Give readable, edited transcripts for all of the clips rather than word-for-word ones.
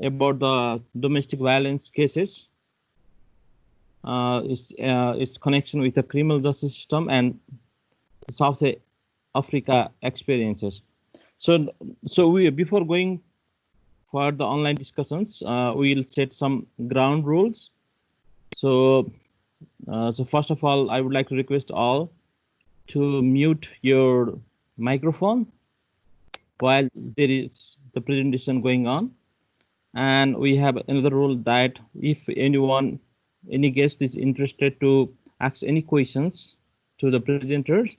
about the domestic violence cases, its connection with the criminal justice system and South Africa experiences. So we, before going for the online discussions, we will set some ground rules. So first of all, I would like to request all to mute your microphone while there is the presentation going on. And we have another rule that if any guest is interested to ask any questions to the presenters,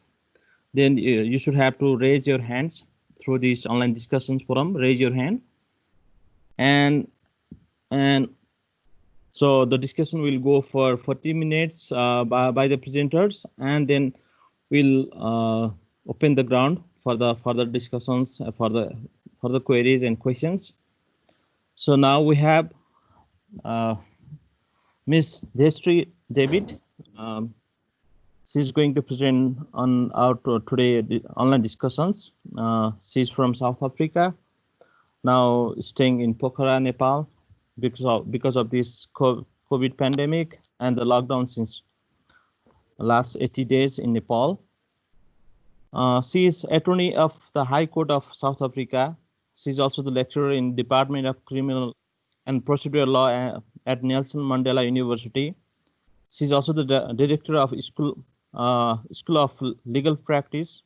then you should have to raise your hands through this online discussions forum. Raise your hand, and so the discussion will go for 40 minutes by the presenters, and then we'll open the ground for the further discussions, for the queries and questions. So now we have Ms. Destry David. She's going to present on our today online discussions. She's from South Africa, now staying in Pokhara, Nepal, because of this COVID pandemic and the lockdown since the last 80 days in Nepal. She is attorney of the High Court of South Africa. She's also the lecturer in Department of Criminal and Procedural Law at Nelson Mandela University. She's also the director of School of Legal Practice,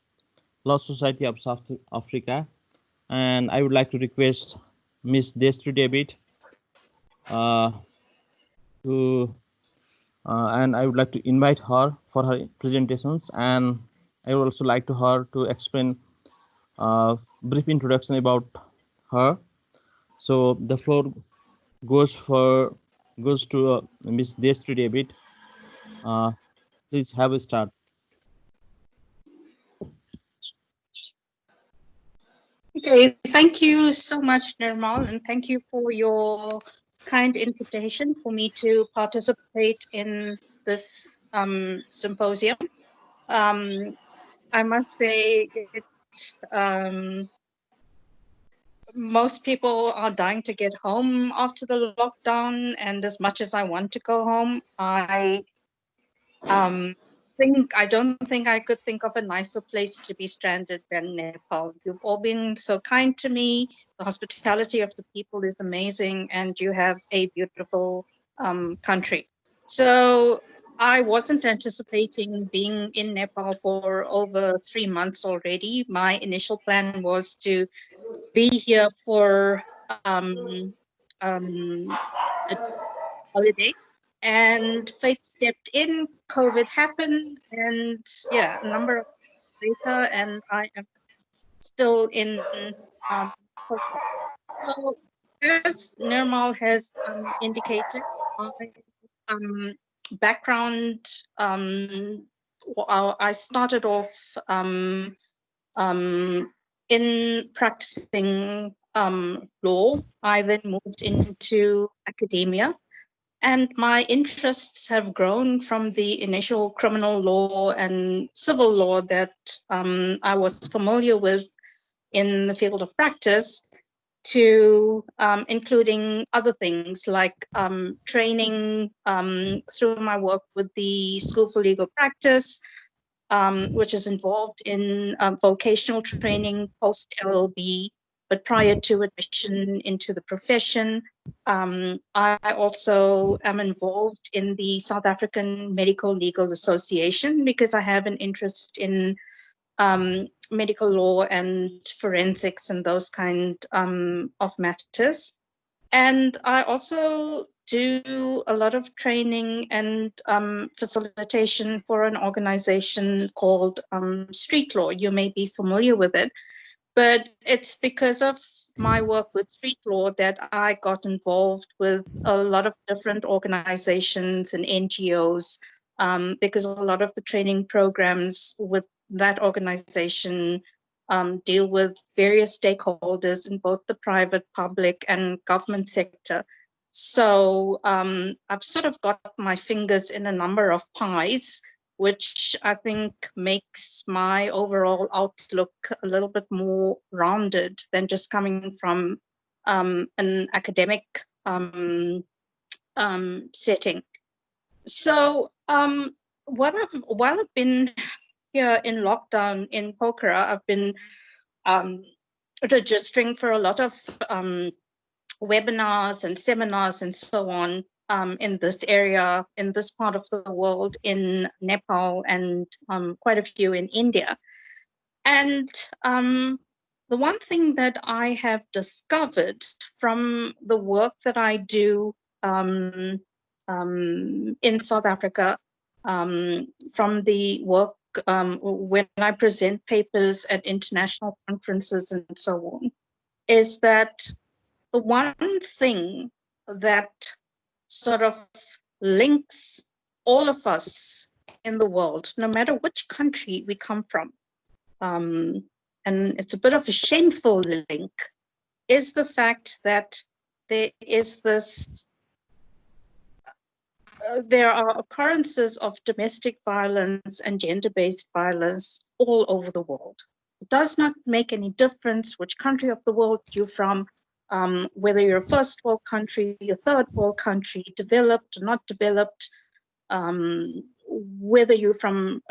Law Society of South Africa. And I would like to request Ms. Destry David and I would like to invite her for her presentations, and I would also like her to explain brief introduction about her. So the floor goes to Ms. Destry David. Please have a start. Okay, thank you so much, Nirmal, and thank you for your kind invitation for me to participate in this symposium. I must say most people are dying to get home after the lockdown, and as much as I want to go home, I don't think I could think of a nicer place to be stranded than Nepal. You've all been so kind to me. The hospitality of the people is amazing, and you have a beautiful country. So I wasn't anticipating being in Nepal for over 3 months already. My initial plan was to be here for a holiday, and fate stepped in. COVID happened, and yeah, a number of months later, and I am still in Kolkata. So, as Nirmal has indicated, my background, I started off in practicing law. I then moved into academia, and my interests have grown from the initial criminal law and civil law that I was familiar with in the field of practice to including other things like training through my work with the School for Legal Practice, which is involved in vocational training post-LLB, but prior to admission into the profession. I also am involved in the South African Medical Legal Association because I have an interest in medical law and forensics and those kind of matters. And I also do a lot of training and facilitation for an organization called Street Law. You may be familiar with it, but it's because of my work with street law that I got involved with a lot of different organizations and NGOs, because a lot of the training programs with that organization deal with various stakeholders in both the private, public, and government sector. So I've sort of got my fingers in a number of pies, which I think makes my overall outlook a little bit more rounded than just coming from an academic setting. So while I've been here in lockdown in Pokhara, I've been registering for a lot of webinars and seminars and so on in this area, in this part of the world, in Nepal, and quite a few in India. And the one thing that I have discovered from the work that I do in South Africa, from the work when I present papers at international conferences and so on, is that the one thing that sort of links all of us in the world, no matter which country we come from, and it's a bit of a shameful link, is the fact that there is this, there are occurrences of domestic violence and gender-based violence all over the world. It does not make any difference which country of the world you're from, whether you're a first world country, a third world country, developed or not developed, whether you're from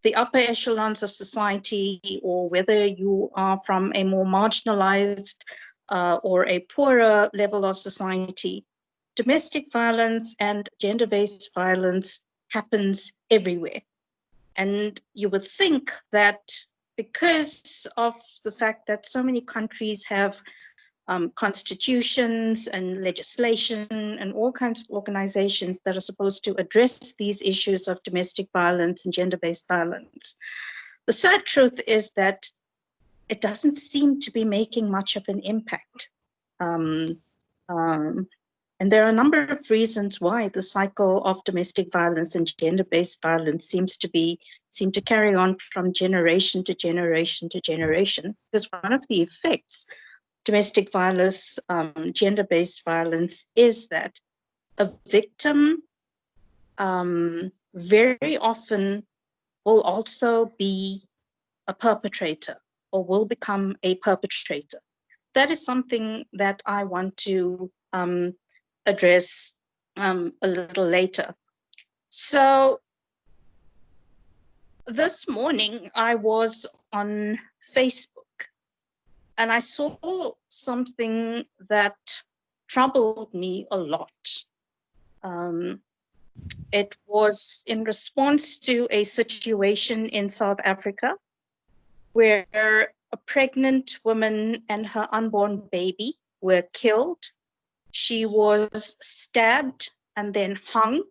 the upper echelons of society, or whether you are from a more marginalized or a poorer level of society. Domestic violence and gender-based violence happens everywhere. And you would think that because of the fact that so many countries have constitutions and legislation and all kinds of organizations that are supposed to address these issues of domestic violence and gender-based violence, the sad truth is that it doesn't seem to be making much of an impact. And there are a number of reasons why the cycle of domestic violence and gender-based violence seem to carry on from generation to generation to generation. Because one of the effects domestic violence, gender-based violence, is that a victim very often will also be a perpetrator or will become a perpetrator. That is something that I want to address a little later. So this morning I was on Facebook and I saw something that troubled me a lot. It was in response to a situation in South Africa where a pregnant woman and her unborn baby were killed. She was stabbed and then hung.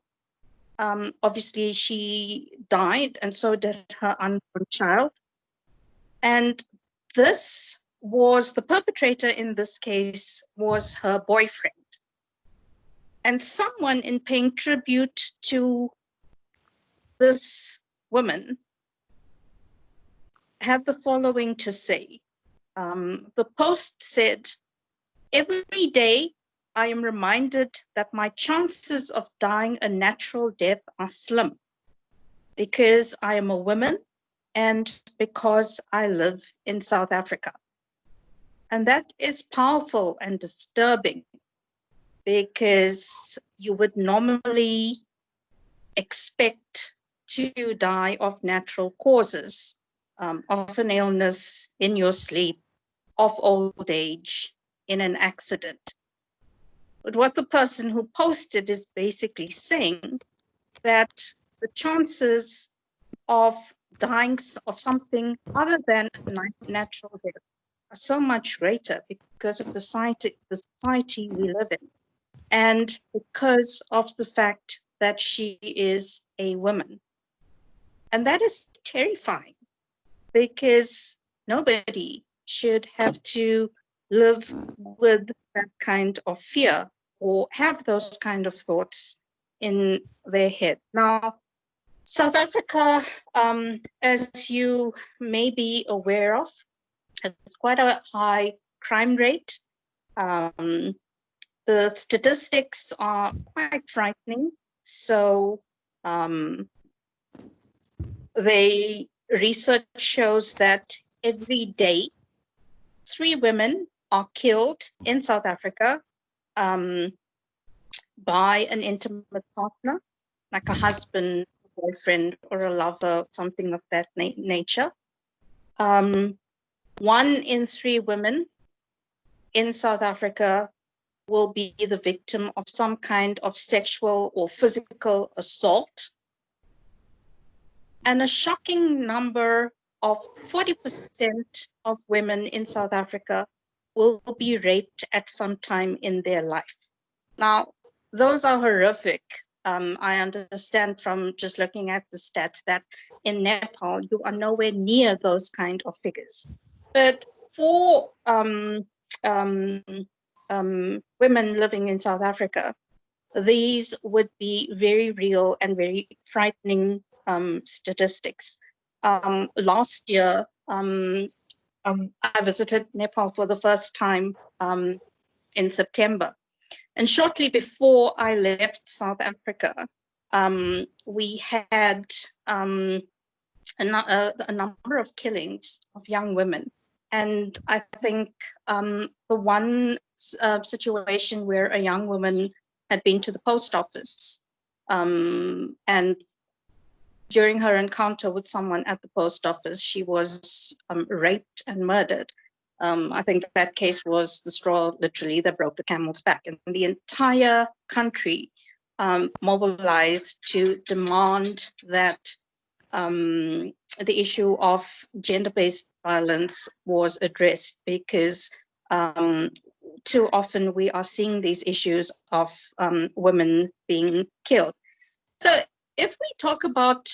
Obviously, she died, and so did her unborn child. And this was, the perpetrator in this case was her boyfriend. And someone, in paying tribute to this woman, had the following to say. The post said, "Every day I am reminded that my chances of dying a natural death are slim because I am a woman and because I live in South Africa." And that is powerful and disturbing, because you would normally expect to die of natural causes, of an illness, in your sleep, of old age, in an accident. But what the person who posted is basically saying, that the chances of dying of something other than a natural death are so much greater because of the society we live in, and because of the fact that she is a woman. And that is terrifying, because nobody should have to live with that kind of fear or have those kind of thoughts in their head. Now, South Africa, as you may be aware of, has quite a high crime rate. The statistics are quite frightening. So research shows that every day 3 women are killed in South Africa by an intimate partner, like a husband, boyfriend, or a lover, something of that nature. 1 in 3 women in South Africa will be the victim of some kind of sexual or physical assault. And a shocking number of 40% of women in South Africa will be raped at some time in their life. Now, those are horrific. I understand from just looking at the stats that in Nepal, you are nowhere near those kind of figures. But for women living in South Africa, these would be very real and very frightening statistics. Last year, I visited Nepal for the first time in September. And shortly before I left South Africa, we had a number of killings of young women. And I think the one situation where a young woman had been to the post office and during her encounter with someone at the post office, she was raped and murdered. I think that case was the straw, literally, that broke the camel's back. And the entire country mobilized to demand that the issue of gender-based violence was addressed, because too often we are seeing these issues of women being killed. So if we talk about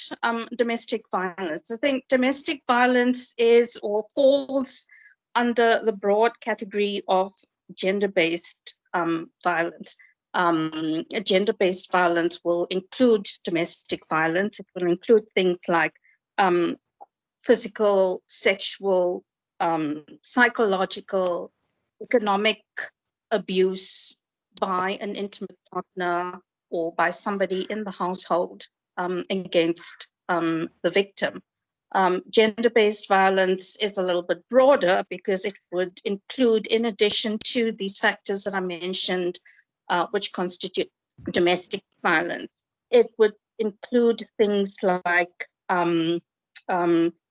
domestic violence, I think domestic violence is or falls under the broad category of gender-based violence. Gender-based violence will include domestic violence. It will include things like physical, sexual, psychological, economic abuse by an intimate partner or by somebody in the household against the victim. Gender-based violence is a little bit broader because it would include, in addition to these factors that I mentioned, which constitute domestic violence, it would include things like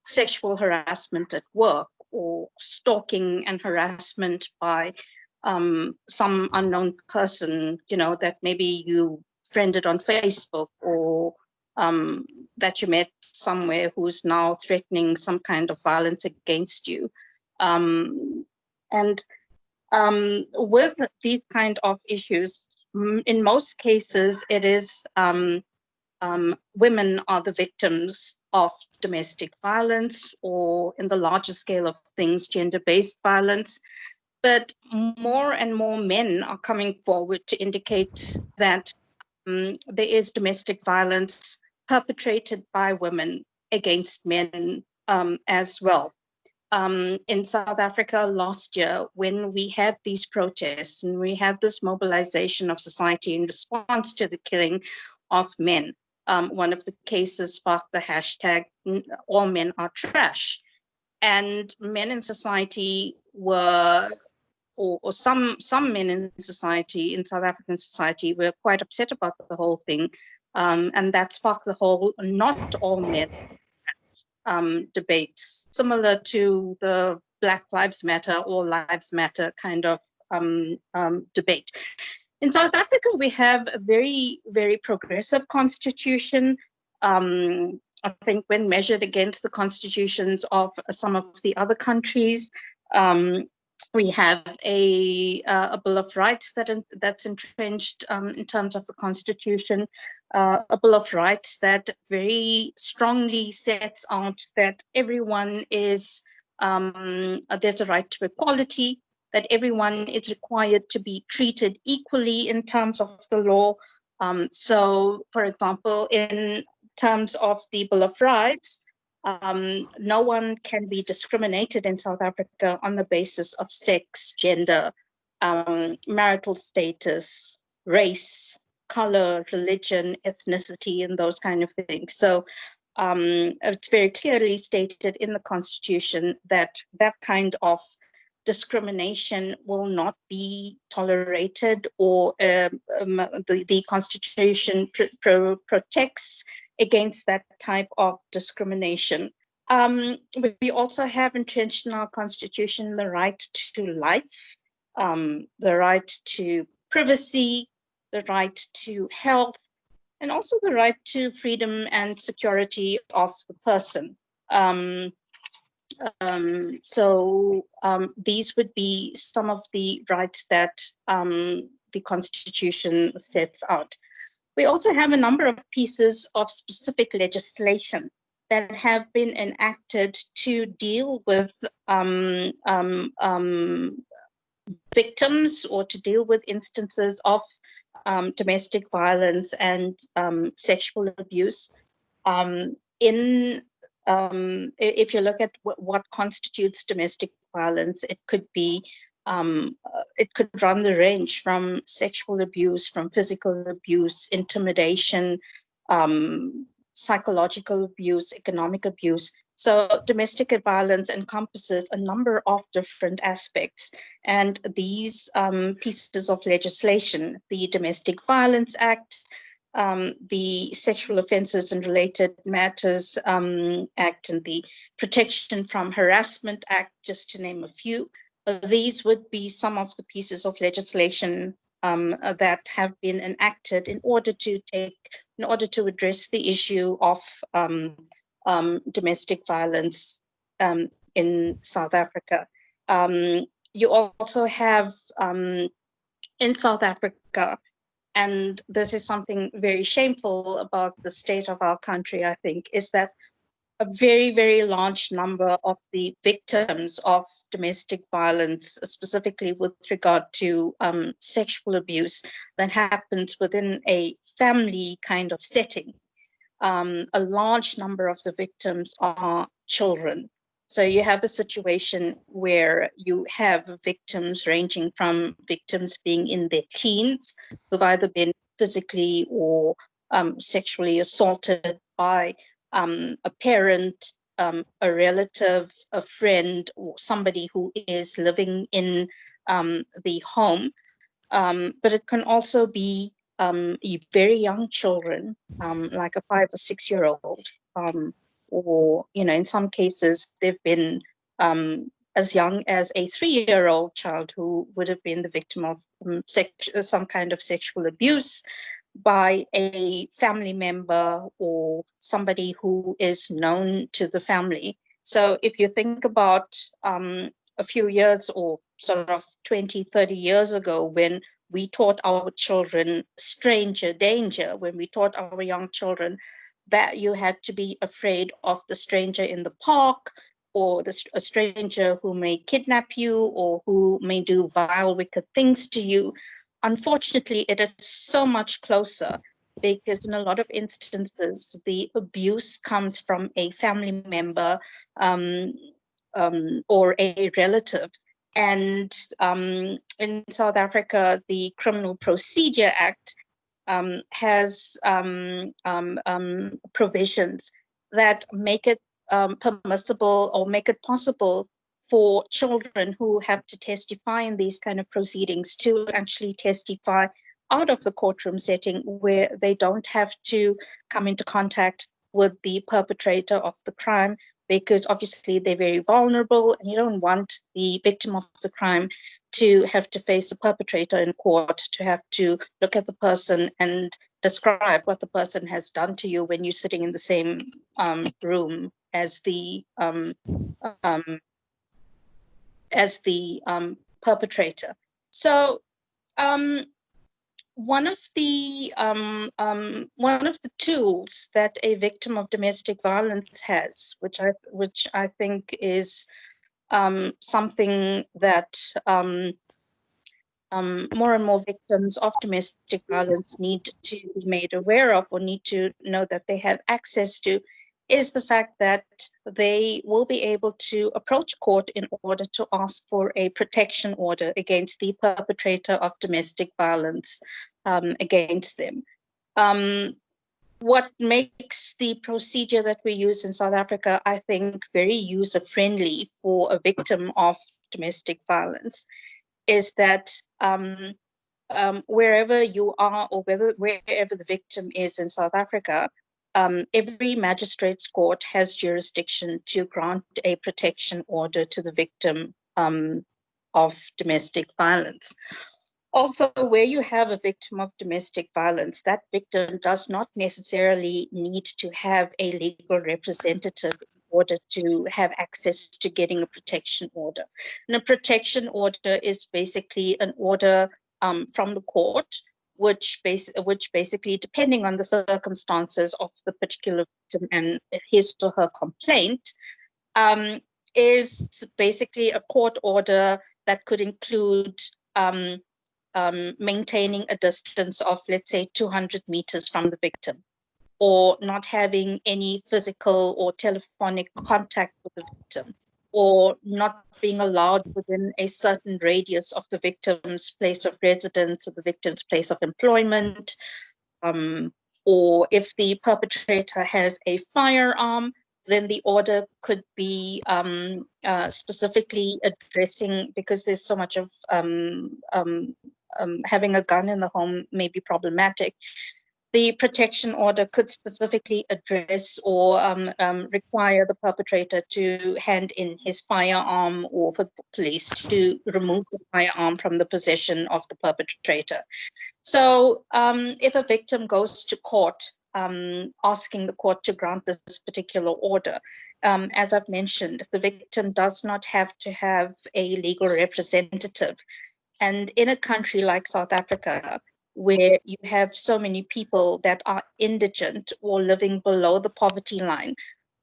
sexual harassment at work, or stalking and harassment by some unknown person, that maybe you friended on Facebook, or that you met somewhere, who's now threatening some kind of violence against you. And with these kind of issues, in most cases, it is women are the victims of domestic violence, or in the larger scale of things, gender-based violence. But more and more men are coming forward to indicate that there is domestic violence perpetrated by women against men as well. In South Africa last year, when we had these protests and we had this mobilization of society in response to the killing of men, one of the cases sparked the hashtag "all men are trash." And men in society were, or some men in society, in South African society, were quite upset about the whole thing. And that sparked the whole "not all men" debates, similar to the Black Lives Matter, All Lives Matter kind of debate. In South Africa, we have a very, very progressive constitution. I think when measured against the constitutions of some of the other countries, we have a Bill of Rights that's entrenched in terms of the Constitution, a Bill of Rights that very strongly sets out that everyone is, there's a right to equality, that everyone is required to be treated equally in terms of the law. So, for example, in terms of the Bill of Rights, no one can be discriminated in South Africa on the basis of sex, gender, marital status, race, color, religion, ethnicity, and those kind of things. So it's very clearly stated in the Constitution that that kind of discrimination will not be tolerated, or the Constitution protects against that type of discrimination. We also have entrenched in our Constitution the right to life, the right to privacy, the right to health, and also the right to freedom and security of the person. These would be some of the rights that the Constitution sets out. We also have a number of pieces of specific legislation that have been enacted to deal with victims, or to deal with instances of domestic violence and sexual abuse. If you look at what constitutes domestic violence, it could be it could run the range from sexual abuse, from physical abuse, intimidation, psychological abuse, economic abuse. So domestic violence encompasses a number of different aspects, and these pieces of legislation, the Domestic Violence Act, the Sexual Offences and Related Matters Act, and the Protection from Harassment Act, just to name a few. These would be some of the pieces of legislation that have been enacted in order to address the issue of domestic violence in South Africa. You also have in South Africa, and this is something very shameful about the state of our country, I think, is that a very, very large number of the victims of domestic violence, specifically with regard to sexual abuse that happens within a family kind of setting, a large number of the victims are children. So you have a situation where you have victims ranging from victims being in their teens, who've either been physically or sexually assaulted by a parent, a relative, a friend, or somebody who is living in the home. But it can also be very young children, like a 5 or 6 year old, or, in some cases, they've been as young as a 3-year-old child who would have been the victim of some kind of sexual abuse by a family member or somebody who is known to the family. So if you think about a few years, or sort of 20, 30 years ago, when we taught our children stranger danger, when we taught our young children that you had to be afraid of the stranger in the park, or a stranger who may kidnap you, or who may do vile, wicked things to you. Unfortunately, it is so much closer, because in a lot of instances, the abuse comes from a family member or a relative. And in South Africa, the Criminal Procedure Act has provisions that make it permissible, or make it possible, for children who have to testify in these kind of proceedings to actually testify out of the courtroom setting, where they don't have to come into contact with the perpetrator of the crime, because obviously they're very vulnerable, and you don't want the victim of the crime to have to face the perpetrator in court, to have to look at the person and describe what the person has done to you when you're sitting in the same room as the perpetrator. So one of the tools that a victim of domestic violence has, which I think is something that more and more victims of domestic violence need to be made aware of, or need to know that they have access to, is the fact that they will be able to approach court in order to ask for a protection order against the perpetrator of domestic violence against them. what makes the procedure that we use in South Africa, I think, very user-friendly for a victim of domestic violence is that wherever you are or wherever the victim is in South Africa, every magistrate's court has jurisdiction to grant a protection order to the victim of domestic violence. Also, where you have a victim of domestic violence, that victim does not necessarily need to have a legal representative in order to have access to getting a protection order. And a protection order is basically an order from the court, which basically, depending on the circumstances of the particular victim and his or her complaint, is basically a court order that could include maintaining a distance of, let's say, 200 meters from the victim, or not having any physical or telephonic contact with the victim, or not being allowed within a certain radius of the victim's place of residence or the victim's place of employment, or if the perpetrator has a firearm, then the order could be specifically addressing, because there's so much of having a gun in the home may be problematic. The protection order could specifically address or require the perpetrator to hand in his firearm, or for the police to remove the firearm from the possession of the perpetrator. So if a victim goes to court asking the court to grant this particular order, as I've mentioned, the victim does not have to have a legal representative. And in a country like South Africa, where you have so many people that are indigent or living below the poverty line,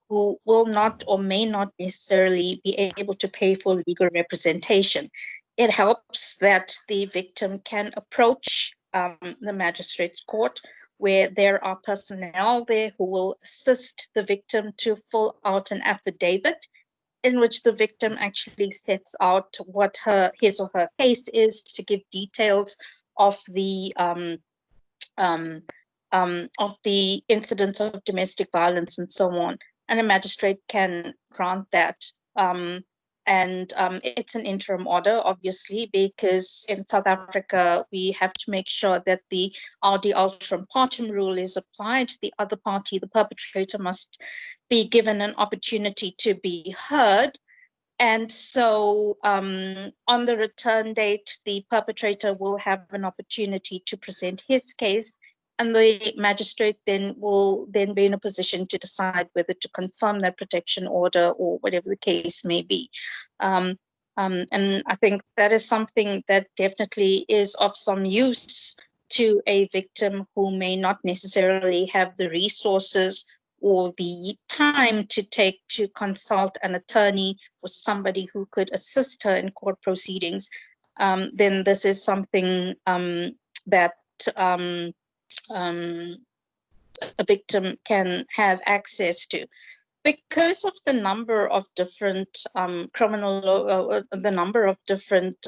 who will not or may not necessarily be able to pay for legal representation, it helps that the victim can approach the magistrate's court, where there are personnel there who will assist the victim to fill out an affidavit in which the victim actually sets out what his or her case is, to give details of the incidents of domestic violence and so on. And a magistrate can grant that. And it's an interim order, obviously, because in South Africa, we have to make sure that the audi alteram partem rule is applied. The other party, the perpetrator, must be given an opportunity to be heard. And so on the return date, the perpetrator will have an opportunity to present his case, and the magistrate then will then be in a position to decide whether to confirm that protection order or whatever the case may be. And I think that is something that definitely is of some use to a victim who may not necessarily have the resources or the time to take to consult an attorney or somebody who could assist her in court proceedings. Then this is something that a victim can have access to. Because of the number of different the number of different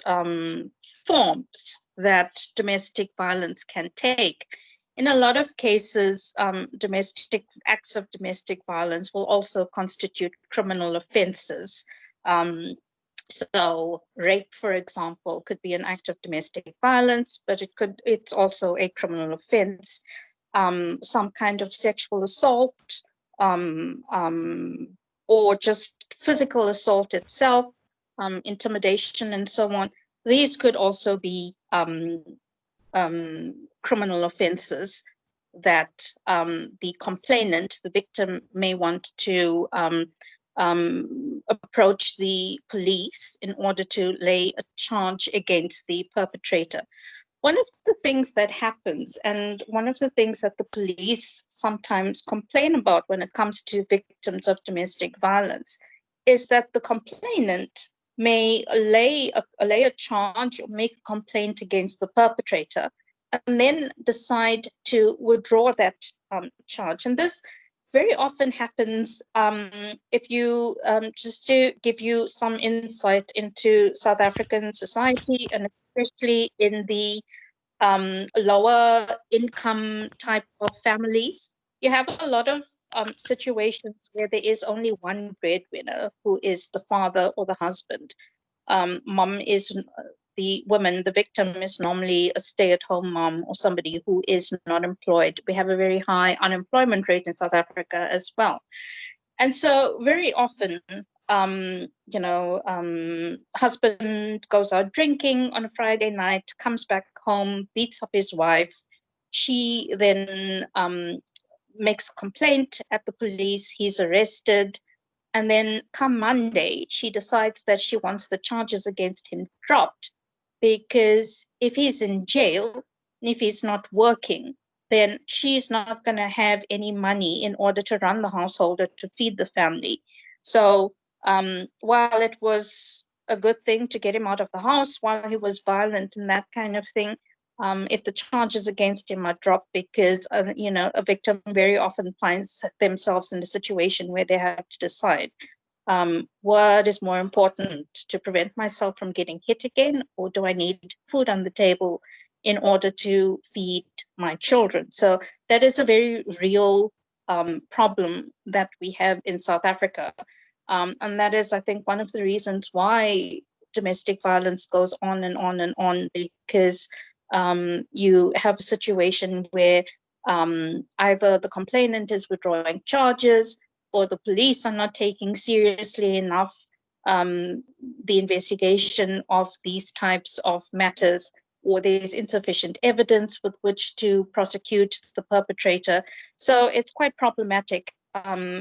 forms that domestic violence can take, in a lot of cases, domestic acts of domestic violence will also constitute criminal offenses. So rape, for example, could be an act of domestic violence, but it's also a criminal offense. Some kind of sexual assault, or just physical assault itself, intimidation and so on. These could also be criminal offenses that the complainant, the victim, may want to approach the police in order to lay a charge against the perpetrator. One of the things that happens, and one of the things that the police sometimes complain about when it comes to victims of domestic violence, is that the complainant may lay a charge or make a complaint against the perpetrator, and then decide to withdraw that charge. And this very often happens. If you just to give you some insight into South African society, and especially in the lower income type of families, you have a lot of situations where there is only one breadwinner, who is the father or the husband. Mom is the woman, the victim is normally a stay-at-home mom or somebody who is not employed. We have a very high unemployment rate in South Africa as well. And so very often, husband goes out drinking on a Friday night, comes back home, beats up his wife. She then makes a complaint at the police. He's arrested. And then come Monday, she decides that she wants the charges against him dropped, because if he's in jail, and if he's not working, then she's not going to have any money in order to run the household or to feed the family. So while it was a good thing to get him out of the house while he was violent and that kind of thing, if the charges against him are dropped, because a victim very often finds themselves in a situation where they have to decide, what is more important, to prevent myself from getting hit again, or do I need food on the table in order to feed my children? So that is a very real problem that we have in South Africa. And that is, I think, one of the reasons why domestic violence goes on and on and on, because you have a situation where either the complainant is withdrawing charges, or the police are not taking seriously enough the investigation of these types of matters, or there's insufficient evidence with which to prosecute the perpetrator. So it's quite problematic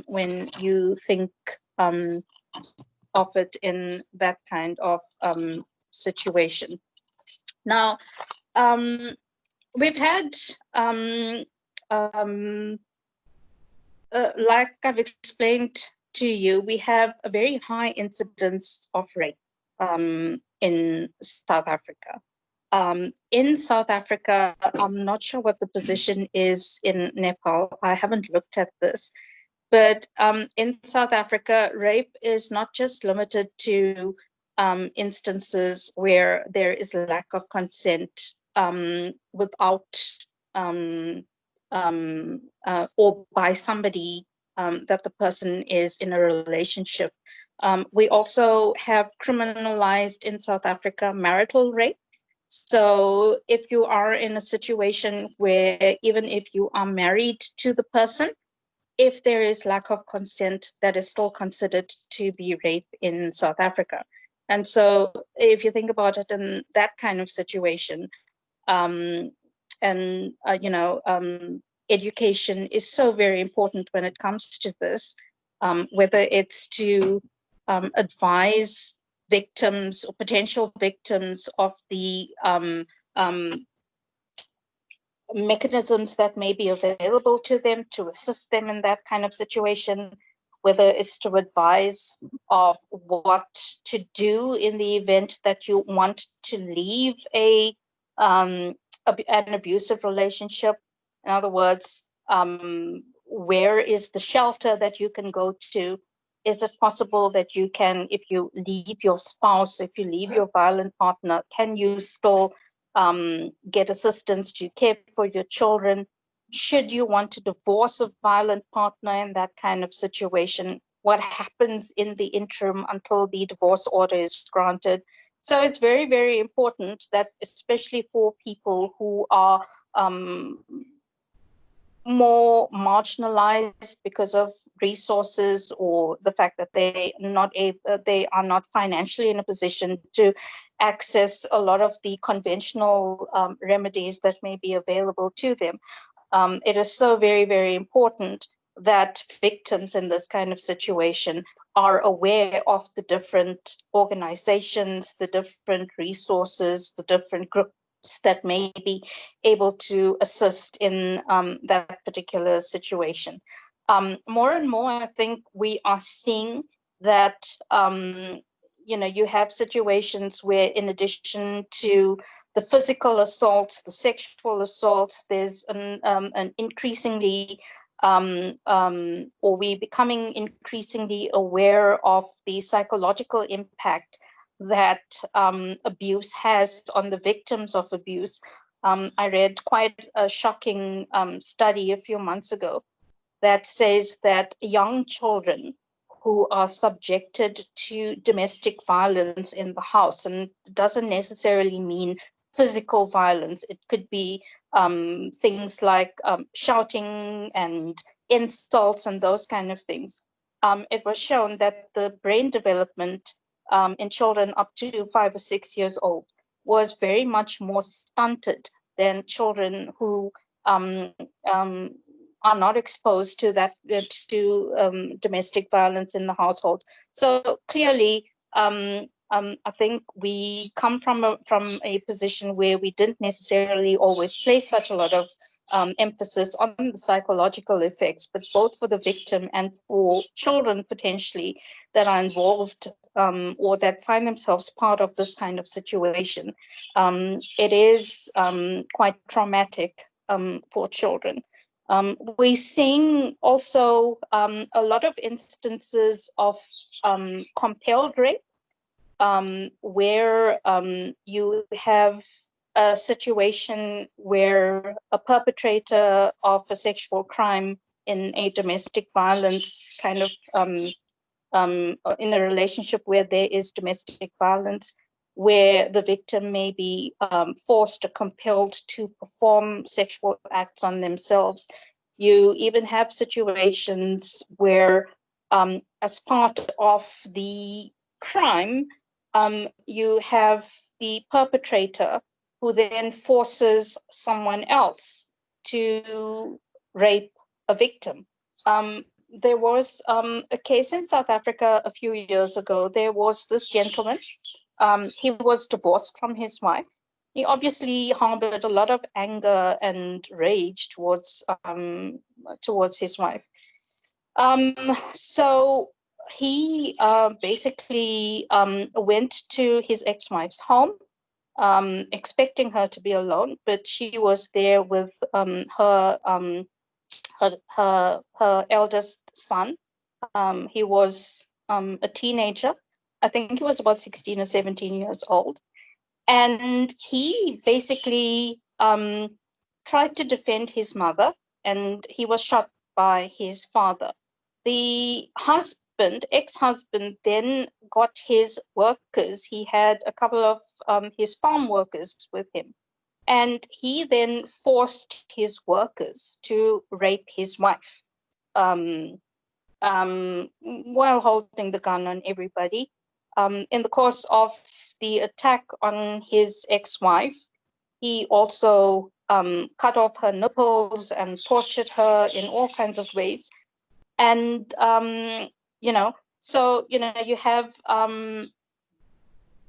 when you think of it in that kind of situation. Now, we've had like I've explained to you, we have a very high incidence of rape in South Africa. In South Africa, I'm not sure what the position is in Nepal. I haven't looked at this. But in South Africa, rape is not just limited to instances where there is a lack of consent without or by somebody that the person is in a relationship. We also have criminalized in South Africa marital rape. So if you are in a situation where even if you are married to the person, if there is lack of consent, that is still considered to be rape in South Africa. And so if you think about it in that kind of situation, education is so very important when it comes to this, whether it's to advise victims or potential victims of the mechanisms that may be available to them to assist them in that kind of situation, whether it's to advise of what to do in the event that you want to leave an abusive relationship. In other words, where is the shelter that you can go to? Is it possible that you can, if you leave your spouse, if you leave your violent partner, can you still get assistance to care for your children? Should you want to divorce a violent partner in that kind of situation? What happens in the interim until the divorce order is granted? So it's very, very important that, especially for people who are more marginalized because of resources, or the fact that they are not financially in a position to access a lot of the conventional remedies that may be available to them. It is so very, very important that victims in this kind of situation are aware of the different organizations, the different resources, the different groups that may be able to assist in that particular situation. More and more, I think we are seeing that, you have situations where, in addition to the physical assaults, the sexual assaults, there's an increasingly, or we becoming increasingly aware of the psychological impact that abuse has on the victims of abuse. I read quite a shocking study a few months ago that says that young children who are subjected to domestic violence in the house, and it doesn't necessarily mean physical violence. It could be things like shouting and insults and those kind of things. It was shown that the brain development in children up to 5 or 6 years old was very much more stunted than children who are not exposed to that domestic violence in the household. So clearly, I think we come from a position where we didn't necessarily always place such a lot of emphasis on the psychological effects, but both for the victim and for children potentially that are involved or that find themselves part of this kind of situation. It is quite traumatic for children. We're seeing also a lot of instances of compelled rape, where you have a situation where a perpetrator of a sexual crime in a domestic violence kind of in a relationship where there is domestic violence, where the victim may be forced or compelled to perform sexual acts on themselves. You even have situations where, as part of the crime, you have the perpetrator who then forces someone else to rape a victim. There was a case in South Africa a few years ago. There was this gentleman. He was divorced from his wife. He obviously harbored a lot of anger and rage towards his wife. So he basically went to his ex-wife's home, expecting her to be alone, but she was there with her eldest son. He was a teenager. I think he was about 16 or 17 years old. And he basically tried to defend his mother, and he was shot by his father. The ex-husband, then got his workers. He had a couple of his farm workers with him. And he then forced his workers to rape his wife while holding the gun on everybody. In the course of the attack on his ex-wife, he also cut off her nipples and tortured her in all kinds of ways. And, you have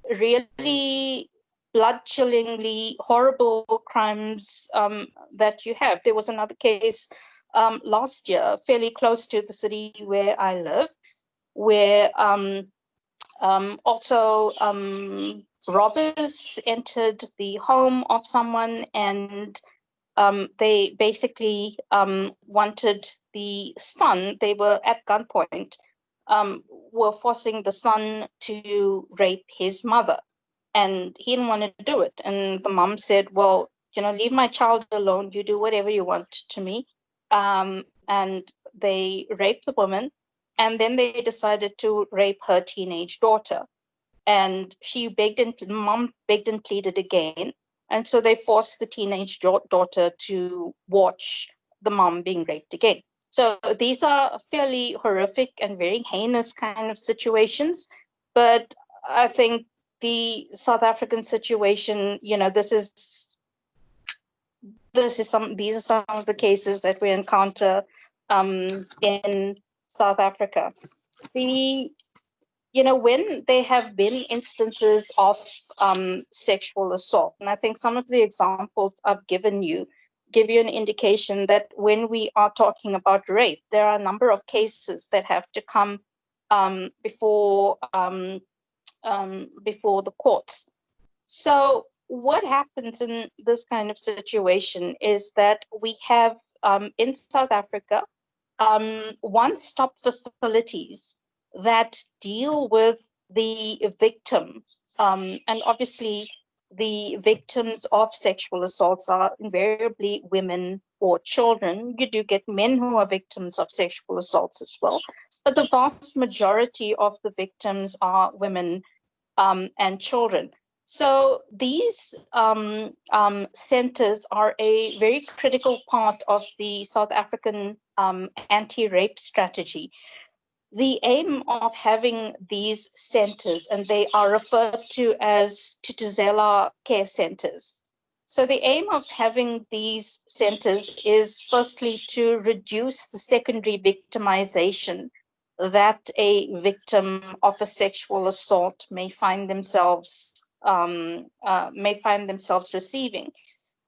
really blood-chillingly horrible crimes that you have. There was another case last year, fairly close to the city where I live, where also robbers entered the home of someone, and they basically wanted the son. They were at gunpoint, were forcing the son to rape his mother, and he didn't want to do it. And the mom said, well, leave my child alone. You do whatever you want to me. And they raped the woman, and then they decided to rape her teenage daughter. And mom begged and pleaded again. And so they forced the teenage daughter to watch the mom being raped again. So these are fairly horrific and very heinous kind of situations. But I think the South African situation, these are some of the cases that we encounter in South Africa. When there have been instances of sexual assault, and I think some of the examples I've given you give you an indication that when we are talking about rape, there are a number of cases that have to come before the courts. So what happens in this kind of situation is that we have in South Africa one-stop facilities that deal with the victim. And obviously, the victims of sexual assaults are invariably women or children. You do get men who are victims of sexual assaults as well, but the vast majority of the victims are women and children. So these centers are a very critical part of the South African anti-rape strategy. The aim of having these centers, and they are referred to as Tutuzela care centers. So the aim of having these centers is firstly to reduce the secondary victimization that a victim of a sexual assault may find themselves receiving,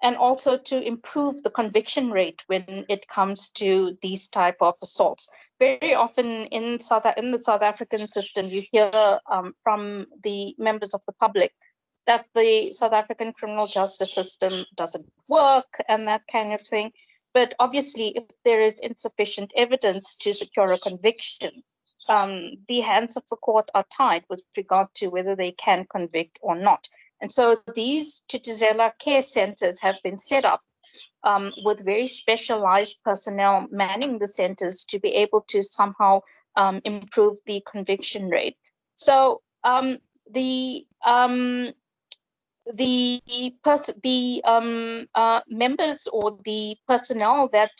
and also to improve the conviction rate when it comes to these type of assaults. Very often in the South African system, you hear from the members of the public that the South African criminal justice system doesn't work and that kind of thing. But obviously, if there is insufficient evidence to secure a conviction, the hands of the court are tied with regard to whether they can convict or not. And so these Tutuzela care centers have been set up with very specialized personnel manning the centers to be able to somehow improve the conviction rate. So the members or the personnel that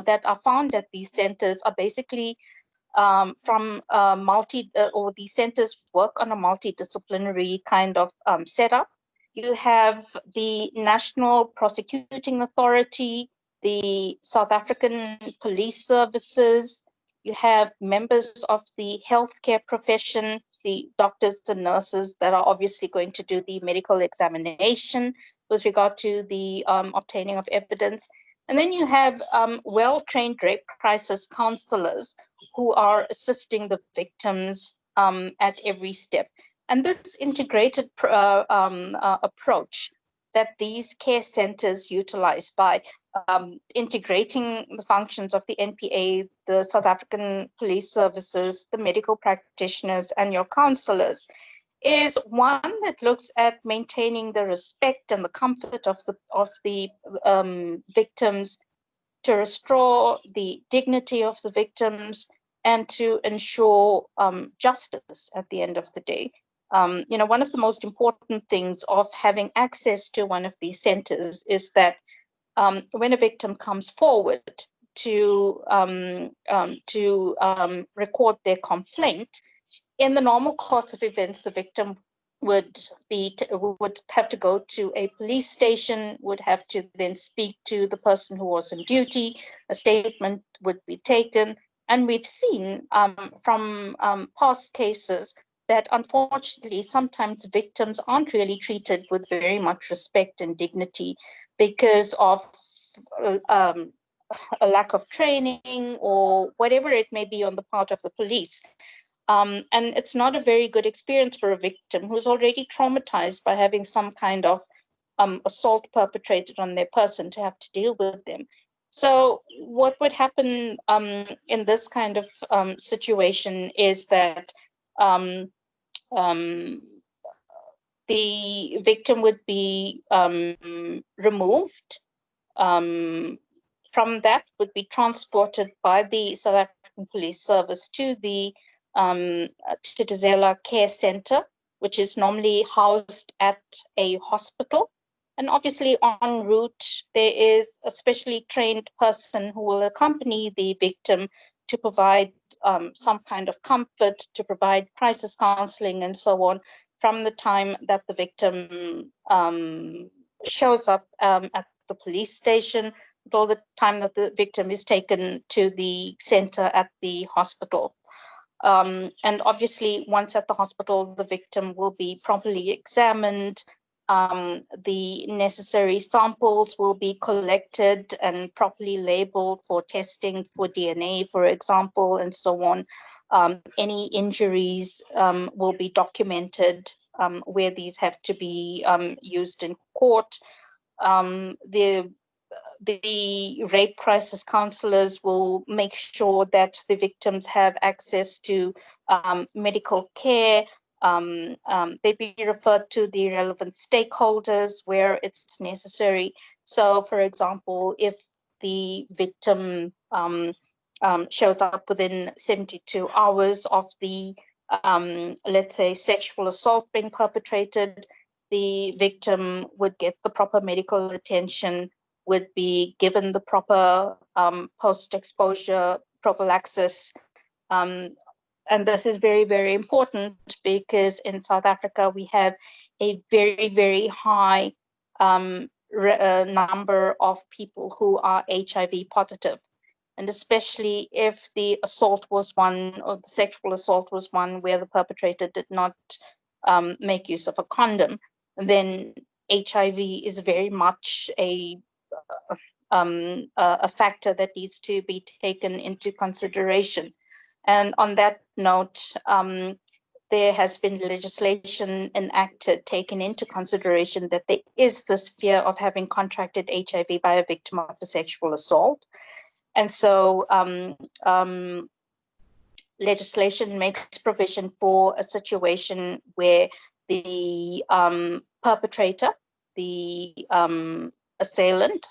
that are found at these centers are basically from or the centers work on a multidisciplinary kind of setup. You have the National Prosecuting Authority, the South African Police Services, you have members of the healthcare profession, the doctors and nurses that are obviously going to do the medical examination with regard to the obtaining of evidence. And then you have well-trained rape crisis counselors who are assisting the victims at every step. And this integrated approach that these care centers utilize by integrating the functions of the NPA, the South African Police Services, the medical practitioners, and your counselors is one that looks at maintaining the respect and the comfort of the victims, to restore the dignity of the victims, and to ensure justice at the end of the day. One of the most important things of having access to one of these centers is that when a victim comes forward to record their complaint, in the normal course of events, the victim would have to go to a police station, would have to then speak to the person who was on duty. A statement would be taken, and we've seen from past cases that unfortunately sometimes victims aren't really treated with very much respect and dignity because of a lack of training or whatever it may be on the part of the police. And it's not a very good experience for a victim who's already traumatized by having some kind of assault perpetrated on their person to have to deal with them. So what would happen in this kind of situation is that the victim would be removed from that, would be transported by the South African Police Service to the Tutuzela Care Center, which is normally housed at a hospital. And obviously en route, there is a specially trained person who will accompany the victim to provide some kind of comfort, to provide crisis counseling and so on, from the time that the victim shows up at the police station until the time that the victim is taken to the center at the hospital. And obviously, once at the hospital, the victim will be properly examined. The necessary samples will be collected and properly labeled for testing for DNA, for example, and so on. Any injuries will be documented where these have to be used in court. The rape crisis counselors will make sure that the victims have access to medical care, they be referred to the relevant stakeholders where it's necessary. So, for example, if the victim shows up within 72 hours of the, let's say, sexual assault being perpetrated, the victim would get the proper medical attention, would be given the proper post-exposure prophylaxis. And this is very, very important because in South Africa, we have a very, very high number of people who are HIV positive. And especially if the assault was one, or the sexual assault was one where the perpetrator did not make use of a condom, then HIV is very much a factor that needs to be taken into consideration. And on that note, there has been legislation enacted, taken into consideration that there is this fear of having contracted HIV by a victim of a sexual assault. And so legislation makes provision for a situation where the perpetrator, the assailant,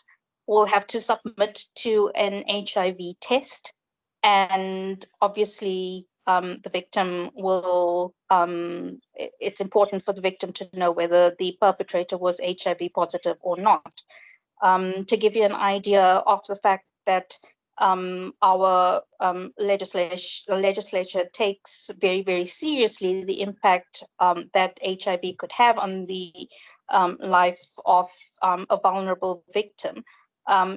will have to submit to an HIV test. And obviously, the victim will, it's important for the victim to know whether the perpetrator was HIV positive or not. To give you an idea of the fact that our legislature takes very, very seriously the impact that HIV could have on the life of a vulnerable victim.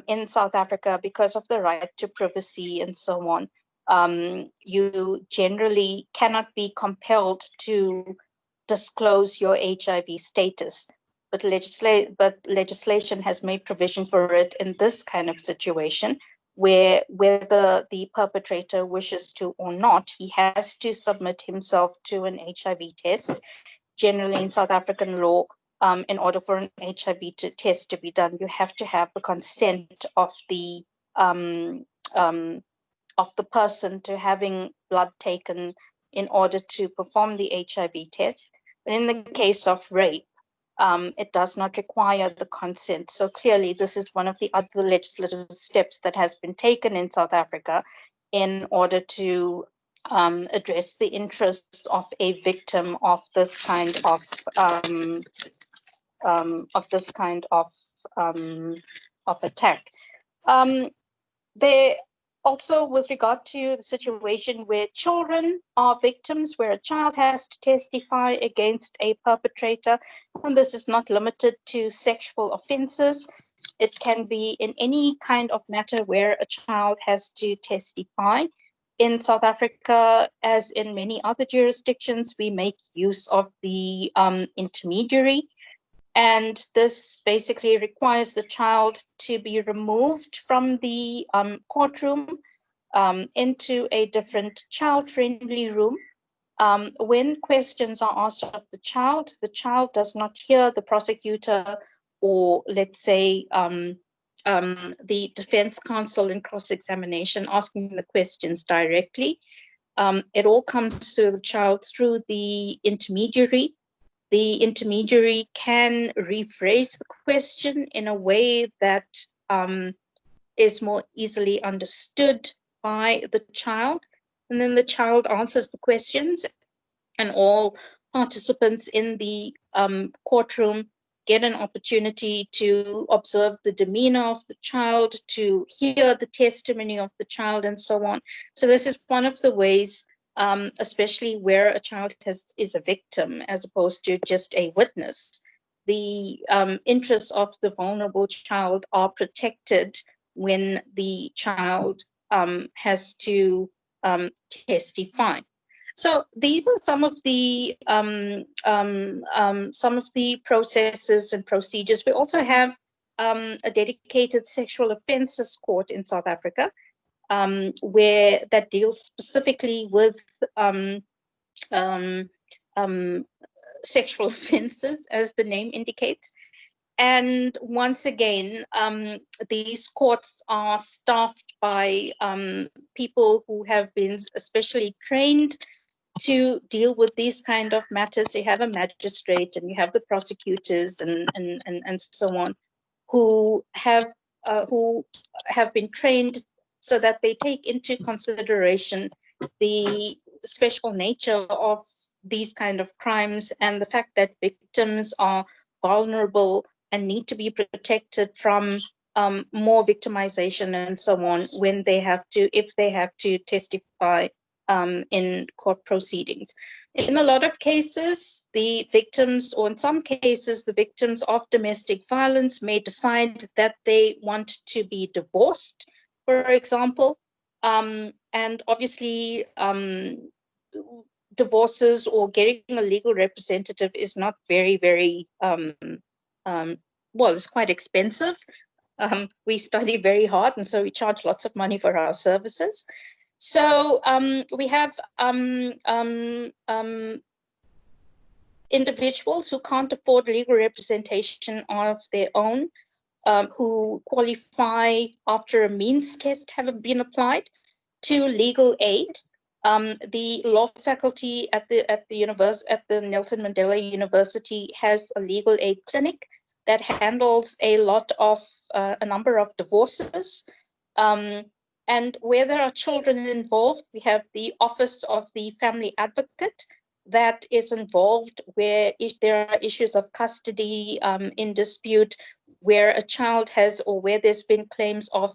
In South Africa, because of the right to privacy and so on, you generally cannot be compelled to disclose your HIV status. But legislation has made provision for it in this kind of situation, where whether the perpetrator wishes to or not, he has to submit himself to an HIV test. Generally, in South African law, in order for an HIV test to be done, you have to have the consent of the person to having blood taken in order to perform the HIV test. But in the case of rape, it does not require the consent. So clearly, this is one of the other legislative steps that has been taken in South Africa in order to address the interests of a victim of this kind of attack. There also, with regard to the situation where children are victims, where a child has to testify against a perpetrator, and this is not limited to sexual offenses. It can be in any kind of matter where a child has to testify. In South Africa, as in many other jurisdictions, we make use of the intermediary. And this basically requires the child to be removed from the courtroom into a different child-friendly room. When questions are asked of the child does not hear the prosecutor or, let's say, the defense counsel in cross-examination asking the questions directly. It all comes to the child through the intermediary. The intermediary can rephrase the question in a way that is more easily understood by the child. And then the child answers the questions, and all participants in the courtroom get an opportunity to observe the demeanor of the child, to hear the testimony of the child, and so on. So this is one of the ways, especially where a child is a victim as opposed to just a witness, the interests of the vulnerable child are protected when the child has to testify. So these are some of the processes and procedures. We also have a dedicated sexual offences court in South Africa, where that deals specifically with sexual offences, as the name indicates. And once again, these courts are staffed by people who have been especially trained to deal with these kind of matters, you have a magistrate and you have the prosecutors and so on, who have been trained so that they take into consideration the special nature of these kind of crimes and the fact that victims are vulnerable and need to be protected from more victimization and so on when they have to, if they have to testify in court proceedings. In a lot of cases, the victims, or in some cases, the victims of domestic violence may decide that they want to be divorced, for example. And obviously, divorces or getting a legal representative is not very, very, well, it's quite expensive. We study very hard, and so we charge lots of money for our services. So we have individuals who can't afford legal representation of their own, who qualify after a means test have been applied to legal aid. The law faculty at the Nelson Mandela University has a legal aid clinic that handles a number of divorces. And where there are children involved, we have the Office of the Family Advocate that is involved where there are issues of custody in dispute, where a child has, or where there's been claims of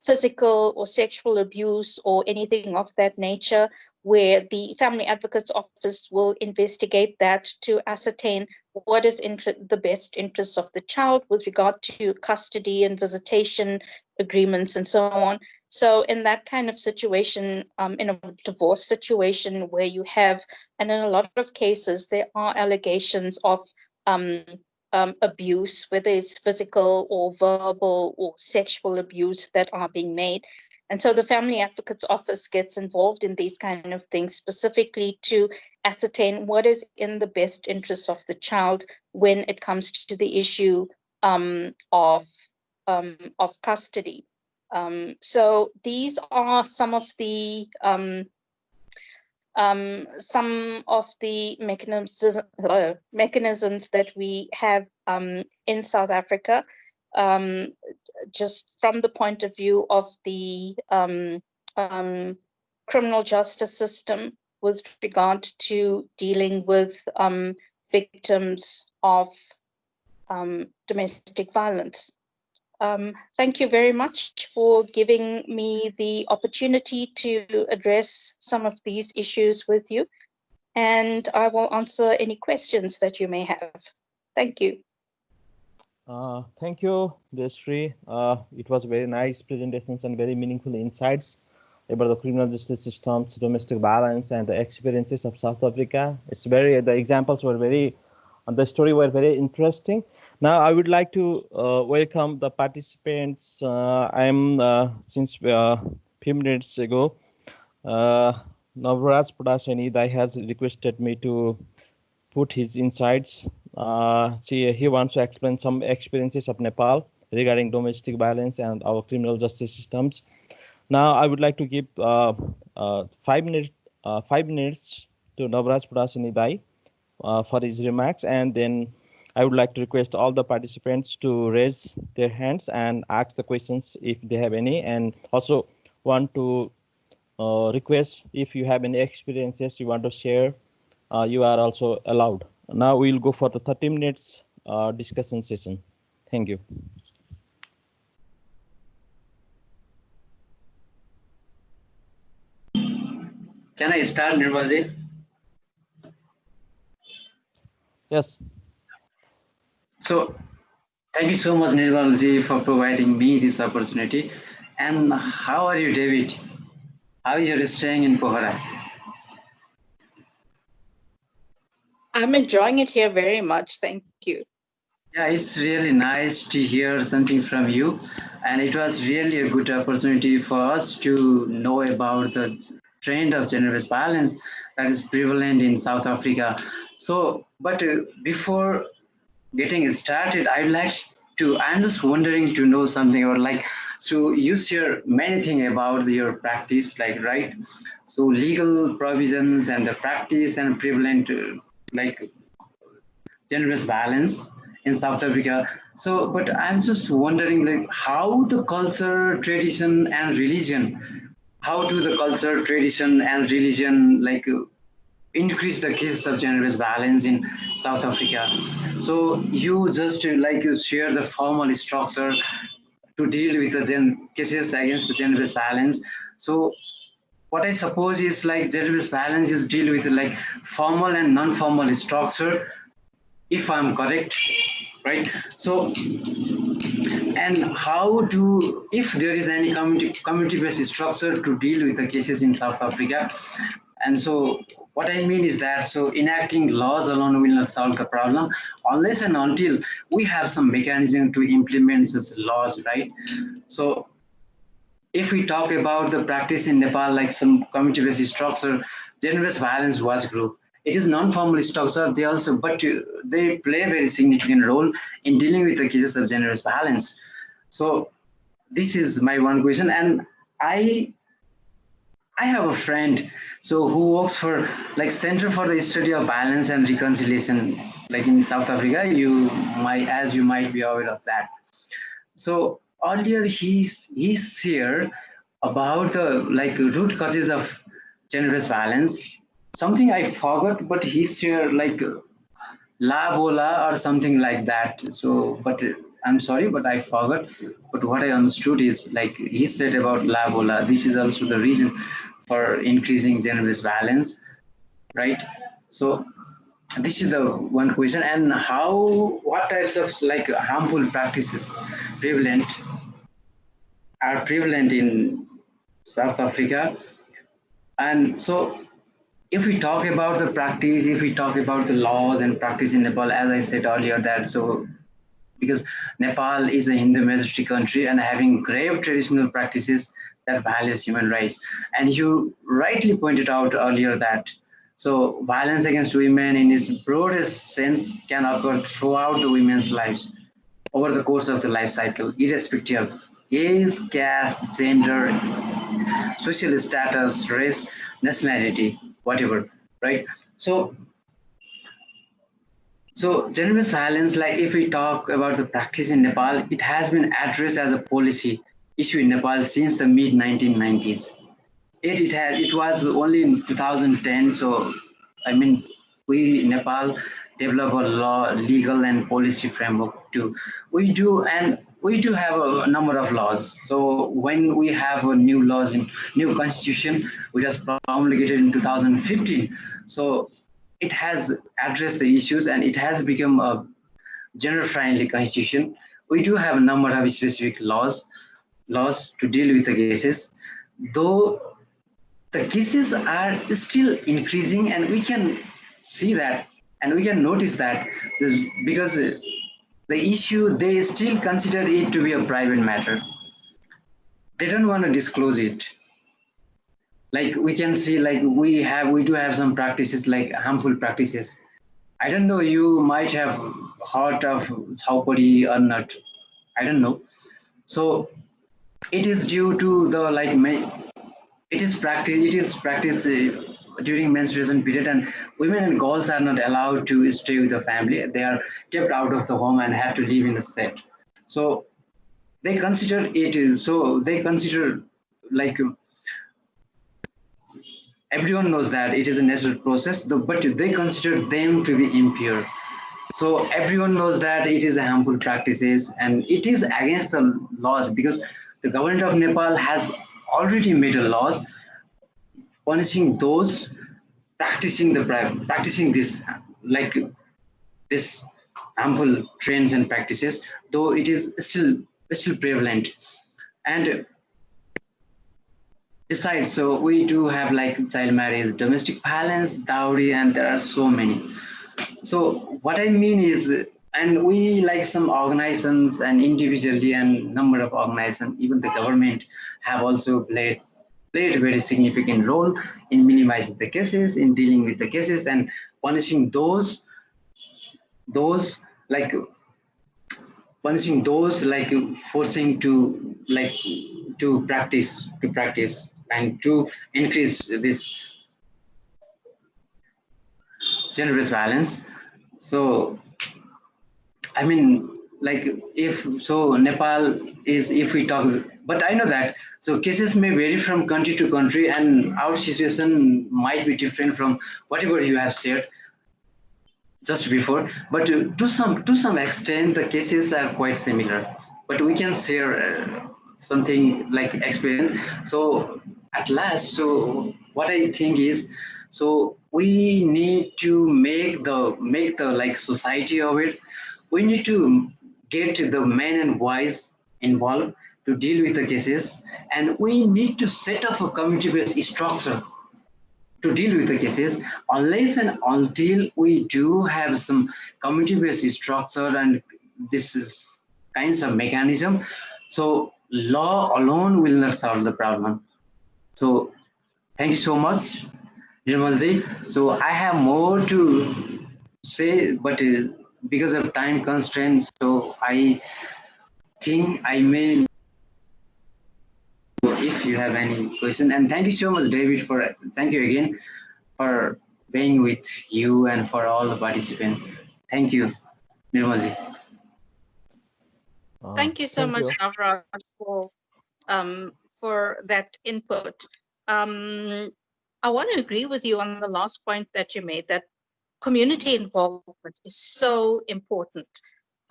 physical or sexual abuse or anything of that nature, where the Family Advocate's Office will investigate that to ascertain what is the best interests of the child with regard to custody and visitation agreements and so on. So in that kind of situation, in a divorce situation where you have, and in a lot of cases, there are allegations of abuse, whether it's physical or verbal or sexual abuse that are being made. And so the Family Advocate's Office gets involved in these kind of things specifically to ascertain what is in the best interest of the child when it comes to the issue of custody. So these are some of the mechanisms that we have in South Africa, just from the point of view of the criminal justice system with regard to dealing with victims of domestic violence. Thank you very much for giving me the opportunity to address some of these issues with you, and I will answer any questions that you may have. Thank you. Thank you, Desri. It was very nice presentations and very meaningful insights about the criminal justice systems, domestic violence, and the experiences of South Africa. The examples were the story were very interesting. Now I would like to welcome the participants. Since a few minutes ago, Navraj Pudaseni has requested me to put his insights. He wants to explain some experiences of Nepal regarding domestic violence and our criminal justice systems. Now I would like to give 5 minutes to Navraj Pudaseni for his remarks, and then I would like to request all the participants to raise their hands and ask the questions if they have any, and also want to request if you have any experiences you want to share, you are also allowed. Now we'll go for the 30 minutes discussion session. Thank you. Can I start, Nirmalji? Yes. So, thank you so much, Nirmalji, for providing me this opportunity. And how are you, David? How is your staying in Pohara? I'm enjoying it here very much. Thank you. Yeah, it's really nice to hear something from you. And it was really a good opportunity for us to know about the trend of gender-based violence that is prevalent in South Africa. So, but before getting started, I'd like I'm just wondering to know something about like, so you share many things about your practice, like, right? So legal provisions and the practice and prevalent like generous balance in South Africa. So, but I'm just wondering like how the culture, tradition and religion, how do the culture, tradition and religion like increase the cases of generous violence in South Africa. So you just like you share the formal structure to deal with the cases against the generous violence. So what I suppose is like generous violence is deal with like formal and non-formal structure, if I'm correct, right? So and how do, if there is any community-based structure to deal with the cases in South Africa. And so what I mean is that, so enacting laws alone will not solve the problem unless and until we have some mechanism to implement such laws, right? So if we talk about the practice in Nepal, like some community-based structure, generous violence was group. It is non-formal structure, they also, but they play a very significant role in dealing with the cases of generous violence. So this is my one question. And I have a friend, so who works for like Center for the Study of Violence and Reconciliation, like in South Africa. As you might be aware of that. So earlier he's shared about the like root causes of generous violence. Something I forgot, but he shared like La Bola or something like that. So, but I'm sorry, but I forgot. But what I understood is like he said about La Bola. This is also the reason for increasing generous violence, right? So this is the one question. And what types of like harmful practices prevalent are prevalent in South Africa? And so if we talk about the practice, if we talk about the laws and practice in Nepal, as I said earlier, that so because Nepal is a Hindu majority country and having grave traditional practices that violates human rights. And you rightly pointed out earlier that so violence against women in its broadest sense can occur throughout the women's lives over the course of the life cycle, irrespective of age, caste, gender, social status, race, nationality, whatever, right? So generous violence, like if we talk about the practice in Nepal, it has been addressed as a policy issue in Nepal since the mid 1990s. It was only in 2010. So I mean, we Nepal develop a legal and policy framework too. We do have a number of laws. So when we have a new constitution, which was promulgated in 2015, so it has addressed the issues and it has become a gender-friendly constitution. We do have a number of specific laws to deal with the cases, though the cases are still increasing, and we can see that and we can notice that because the issue, they still consider it to be a private matter. They don't want to disclose it. Like we can see, like we do have some practices like harmful practices. I don't know, you might have heard of Chaupadi or not. I don't know. So it is due to the like it is practiced during menstruation period, and women and girls are not allowed to stay with the family. They are kept out of the home and have to live in the set. So they consider like everyone knows that it is a natural process, but they consider them to be impure. So everyone knows that it is a harmful practices and it is against the laws, because the government of Nepal has already made a law punishing those practicing this like this harmful trends and practices, though it is still prevalent. And besides, so we do have like child marriage, domestic violence, dowry, and there are so many. So what I mean is, and we like some organizations and individually and number of organizations, even the government have also played a very significant role in minimizing the cases, in dealing with the cases and punishing those like punishing those like forcing to like to practice and to increase this gender-based violence. So I mean, like if so, Nepal is if we talk, but I know that so cases may vary from country to country, and our situation might be different from whatever you have shared just before. But to some extent, the cases are quite similar. But we can share something like experience. So at last, so what I think is, so we need to make the like society of it. We need to get the men and boys involved to deal with the cases, and we need to set up a community-based structure to deal with the cases. Unless and until we do have some community-based structure and this is kinds of mechanism, so law alone will not solve the problem. So thank you so much, Nirmalji. So I have more to say, but because of time constraints, so I think I may. If you have any question, and thank you so much, David, for thank you again for being with you and for all the participants. Thank you, Nirmalji. Thank you so much, Navraj, for that input. I want to agree with you on the last point that you made, that community involvement is so important,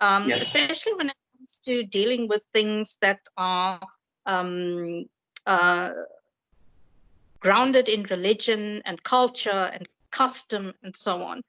Yes. especially when it comes to dealing with things that are grounded in religion and culture and custom and so on.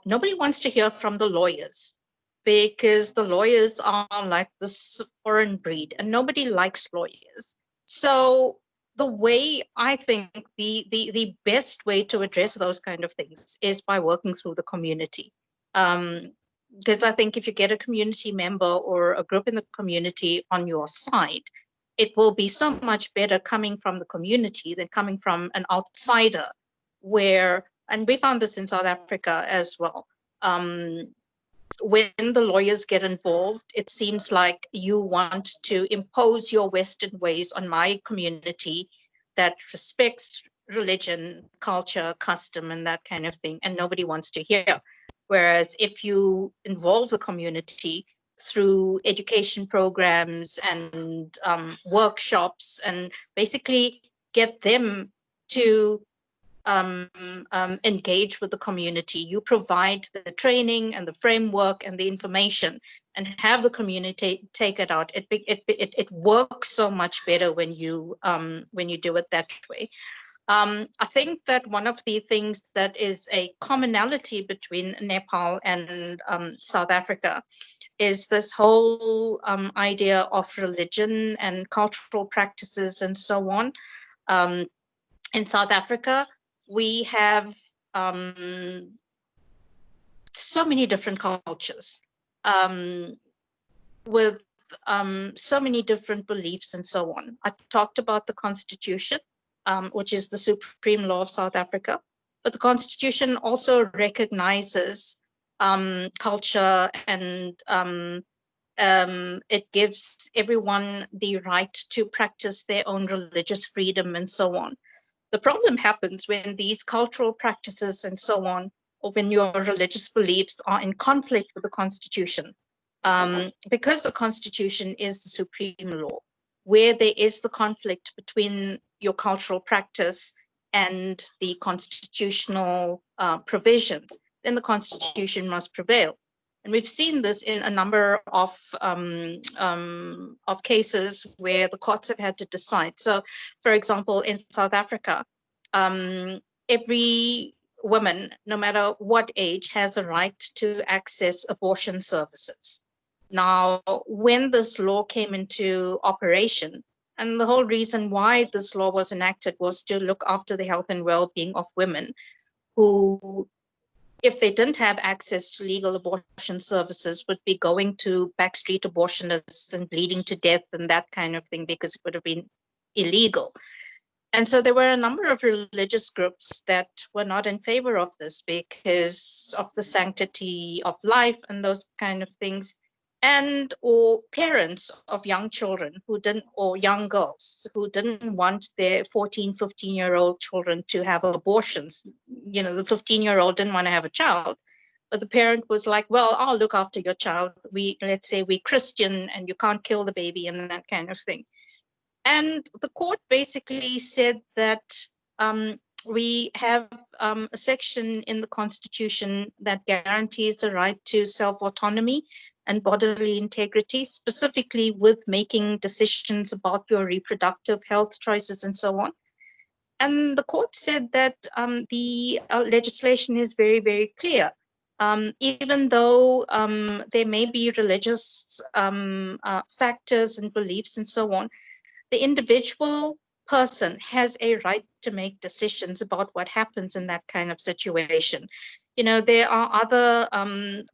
Nobody wants to hear from the lawyers, because the lawyers are like this foreign breed and nobody likes lawyers. So the way I think the best way to address those kind of things is by working through the community. Because I think if you get a community member or a group in the community on your side, it will be so much better coming from the community than coming from an outsider, where, and we found this in South Africa as well. When the lawyers get involved, it seems like you want to impose your Western ways on my community that respects religion, culture, custom, and that kind of thing, and nobody wants to hear. Whereas if you involve the community through education programs and workshops, and basically get them to engage with the community, you provide the training and the framework and the information, and have the community take it out. It works so much better when you do it that way. I think that one of the things that is a commonality between Nepal and South Africa is this whole idea of religion and cultural practices and so on. In South Africa, we have so many different cultures with so many different beliefs and so on. I talked about the Constitution, which is the supreme law of South Africa, but the Constitution also recognizes culture, and it gives everyone the right to practice their own religious freedom and so on. The problem happens when these cultural practices and so on, or when your religious beliefs are in conflict with the Constitution, because the Constitution is the supreme law. Where there is the conflict between your cultural practice and the constitutional provisions, then the Constitution must prevail. And we've seen this in a number of cases where the courts have had to decide. So, for example, in South Africa, every woman, no matter what age, has a right to access abortion services. Now, when this law came into operation, and the whole reason why this law was enacted was to look after the health and well-being of women who, if they didn't have access to legal abortion services, would be going to backstreet abortionists and bleeding to death and that kind of thing, because it would have been illegal. And so there were a number of religious groups that were not in favor of this because of the sanctity of life and those kind of things. and or parents of young children who didn't, or young girls who didn't want their 14, 15-year-old children to have abortions. You know, the 15-year-old didn't want to have a child, but the parent was like, well, I'll look after your child. Let's say we're Christian and you can't kill the baby and that kind of thing. And the court basically said that we have a section in the Constitution that guarantees the right to self-autonomy and bodily integrity, specifically with making decisions about your reproductive health choices and so on. And the court said that the legislation is very, very clear. Even though there may be religious factors and beliefs and so on, the individual person has a right to make decisions about what happens in that kind of situation. You know, there are other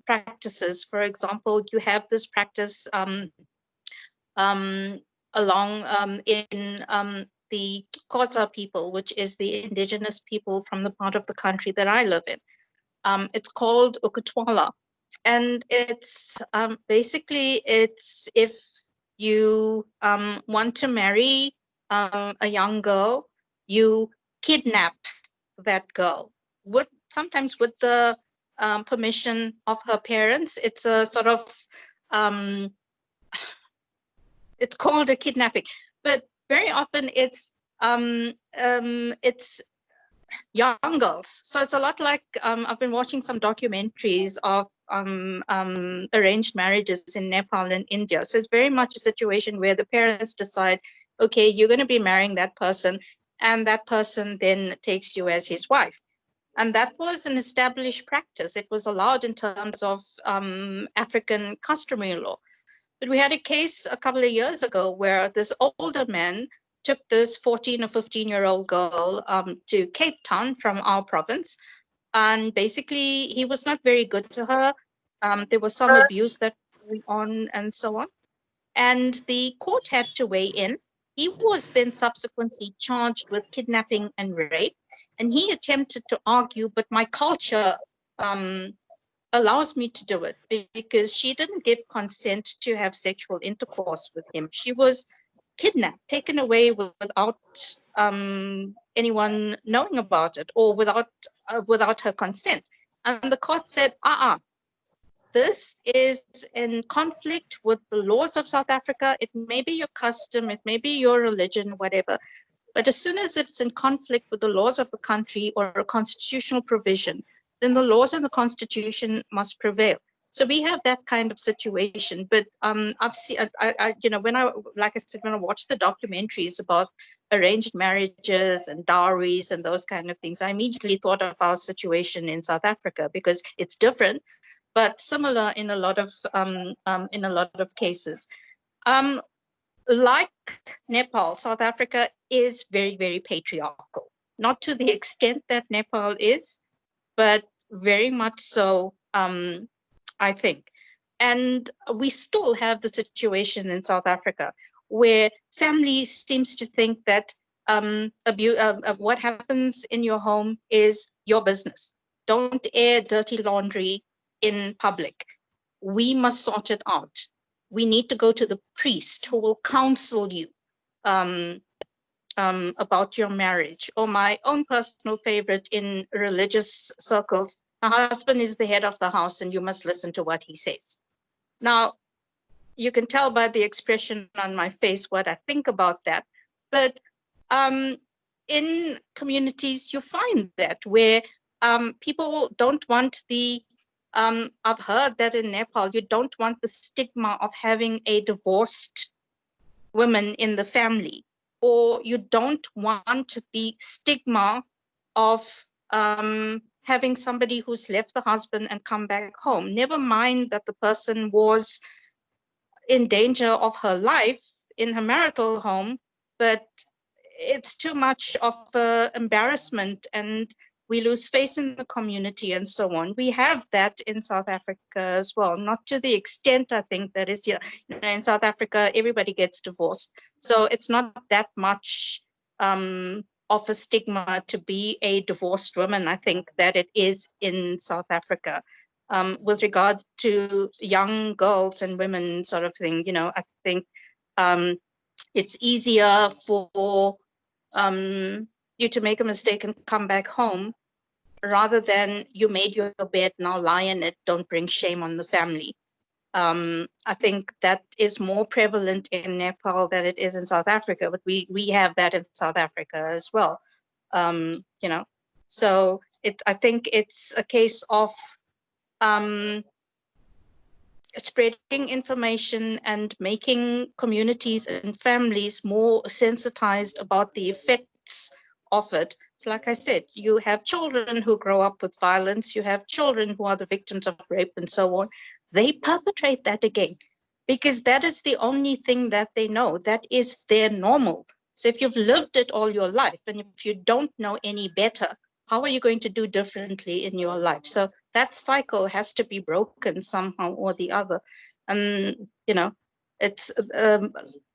practices. For example, you have this practice along in the Xhosa people, which is the indigenous people from the part of the country that I live in. It's called Ukutwala. And it's basically, it's if you want to marry a young girl, you kidnap that girl, sometimes with the permission of her parents. It's a sort of it's called a kidnapping, but very often it's young girls. So it's a lot like I've been watching some documentaries of arranged marriages in Nepal and India. So it's very much a situation where the parents decide, okay, you're going to be marrying that person, and that person then takes you as his wife. And that was an established practice. It was allowed in terms of African customary law. But we had a case a couple of years ago where this older man took this 14 or 15-year-old girl to Cape Town from our province. And basically, he was not very good to her. There was some abuse that was going on and so on. And the court had to weigh in. He was then subsequently charged with kidnapping and rape. And he attempted to argue, but my culture allows me to do it, because she didn't give consent to have sexual intercourse with him. She was kidnapped, taken away without anyone knowing about it, or without her consent. And the court said, this is in conflict with the laws of South Africa. It may be your custom, it may be your religion, whatever. But as soon as it's in conflict with the laws of the country or a constitutional provision, then the laws and the Constitution must prevail. So we have that kind of situation. But I've seen, you know, when I watch the documentaries about arranged marriages and dowries and those kind of things, I immediately thought of our situation in South Africa, because it's different, but similar in a lot of cases. Like Nepal, South Africa is very, very patriarchal. Not to the extent that Nepal is, but very much so, I think. And we still have the situation in South Africa where family seems to think that what happens in your home is your business. Don't air dirty laundry in public. We must sort it out. We need to go to the priest who will counsel you about your marriage. Or my own personal favorite in religious circles, a husband is the head of the house and you must listen to what he says. Now, you can tell by the expression on my face what I think about that. But in communities, you find that where people don't want the I've heard that in Nepal, you don't want the stigma of having a divorced woman in the family, or you don't want the stigma of having somebody who's left the husband and come back home. Never mind that the person was in danger of her life in her marital home, but it's too much of embarrassment, and we lose face in the community and so on. We have that in South Africa as well, not to the extent I think that is here. In South Africa, everybody gets divorced. So it's not that much of a stigma to be a divorced woman, I think, that it is in South Africa. with regard to young girls and women sort of thing. You know, I think it's easier for you to make a mistake and come back home rather than you made your bed, now lie in it, don't bring shame on the family. I think that is more prevalent in Nepal than it is in South Africa, but we have that in South Africa as well. You know, so I think it's a case of spreading information and making communities and families more sensitized about the effects of it. So like I said, you have children who grow up with violence, you have children who are the victims of rape and so on. They perpetrate that again because that is the only thing that they know. That is their normal. So if you've lived it all your life and if you don't know any better, how are you going to do differently in your life? So that cycle has to be broken somehow or the other. And, you know, it's the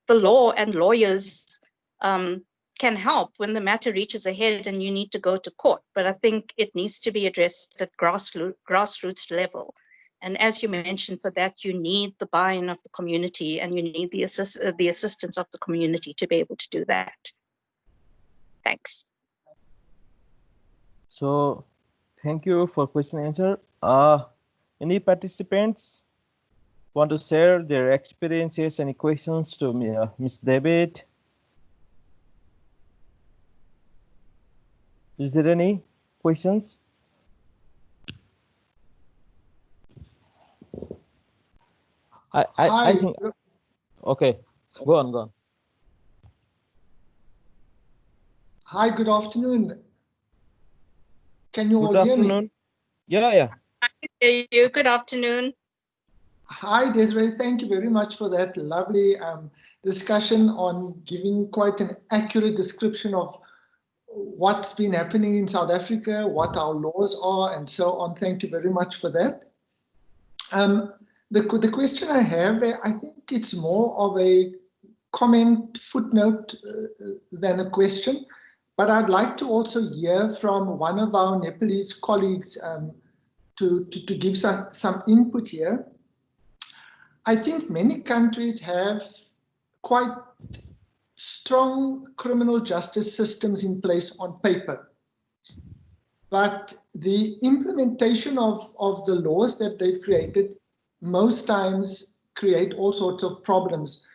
law and lawyers can help when the matter reaches a head and you need to go to court. But I think it needs to be addressed at grassroots level. And as you mentioned, for that, you need the buy-in of the community and you need the assistance of the community to be able to do that. Thanks. So thank you for question and answer. Any participants want to share their experiences, any questions to me, Ms. David? Is there any questions? I think, okay, go on. Hi, good afternoon. Can you all hear me? Yeah. Good afternoon. Hi, Desiree. Thank you very much for that lovely discussion on giving quite an accurate description of what's been happening in South Africa, what our laws are, and so on. Thank you very much for that. The question I have, I think it's more of a comment footnote than a question, but I'd like to also hear from one of our Nepalese colleagues to give some input here. I think many countries have quite strong criminal justice systems in place on paper, but the implementation of the laws that they've created most times create all sorts of problems,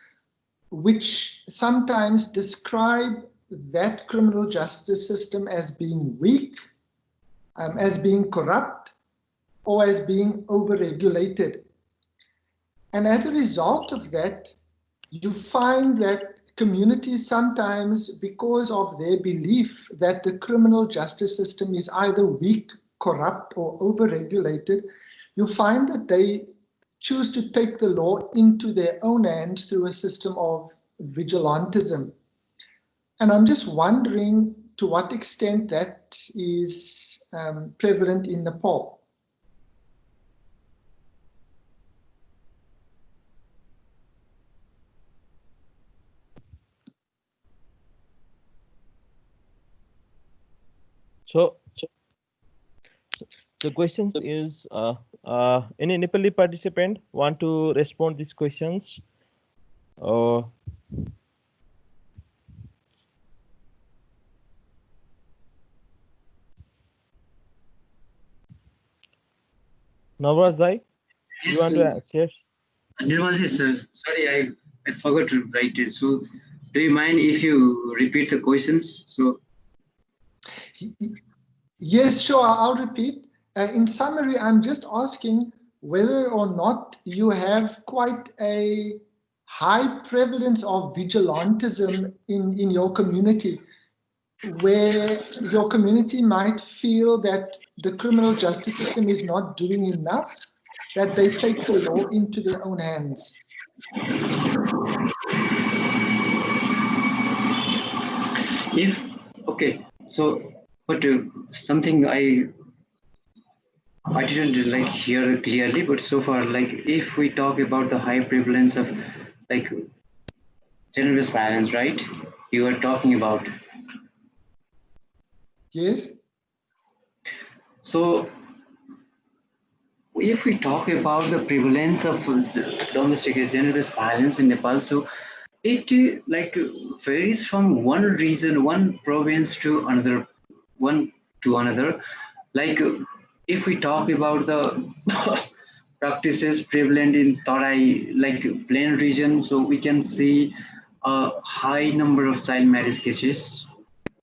which sometimes describe that criminal justice system as being weak, as being corrupt, or as being overregulated. And as a result of that, you find that communities sometimes, because of their belief that the criminal justice system is either weak, corrupt, or overregulated, you find that they choose to take the law into their own hands through a system of vigilantism. And I'm just wondering to what extent that is prevalent in Nepal. So the question is, any Nepali participant want to respond these questions? Navraj, you want to share? Nirmalji, sir, sorry, I forgot to write it. So, do you mind if you repeat the questions? So, yes, sure, I'll repeat. In summary, I'm just asking whether or not you have quite a high prevalence of vigilantism in your community, where your community might feel that the criminal justice system is not doing enough, that they take the law into their own hands. Okay, so, but something I didn't hear clearly, but so far, if we talk about the high prevalence of gender-based violence, right? You are talking about. Yes. So if we talk about the prevalence of domestic gender violence in Nepal, so it varies from one region, one province to another, one to another. Like if we talk about the practices prevalent in Tarai, like plain region, so we can see a high number of child marriage cases,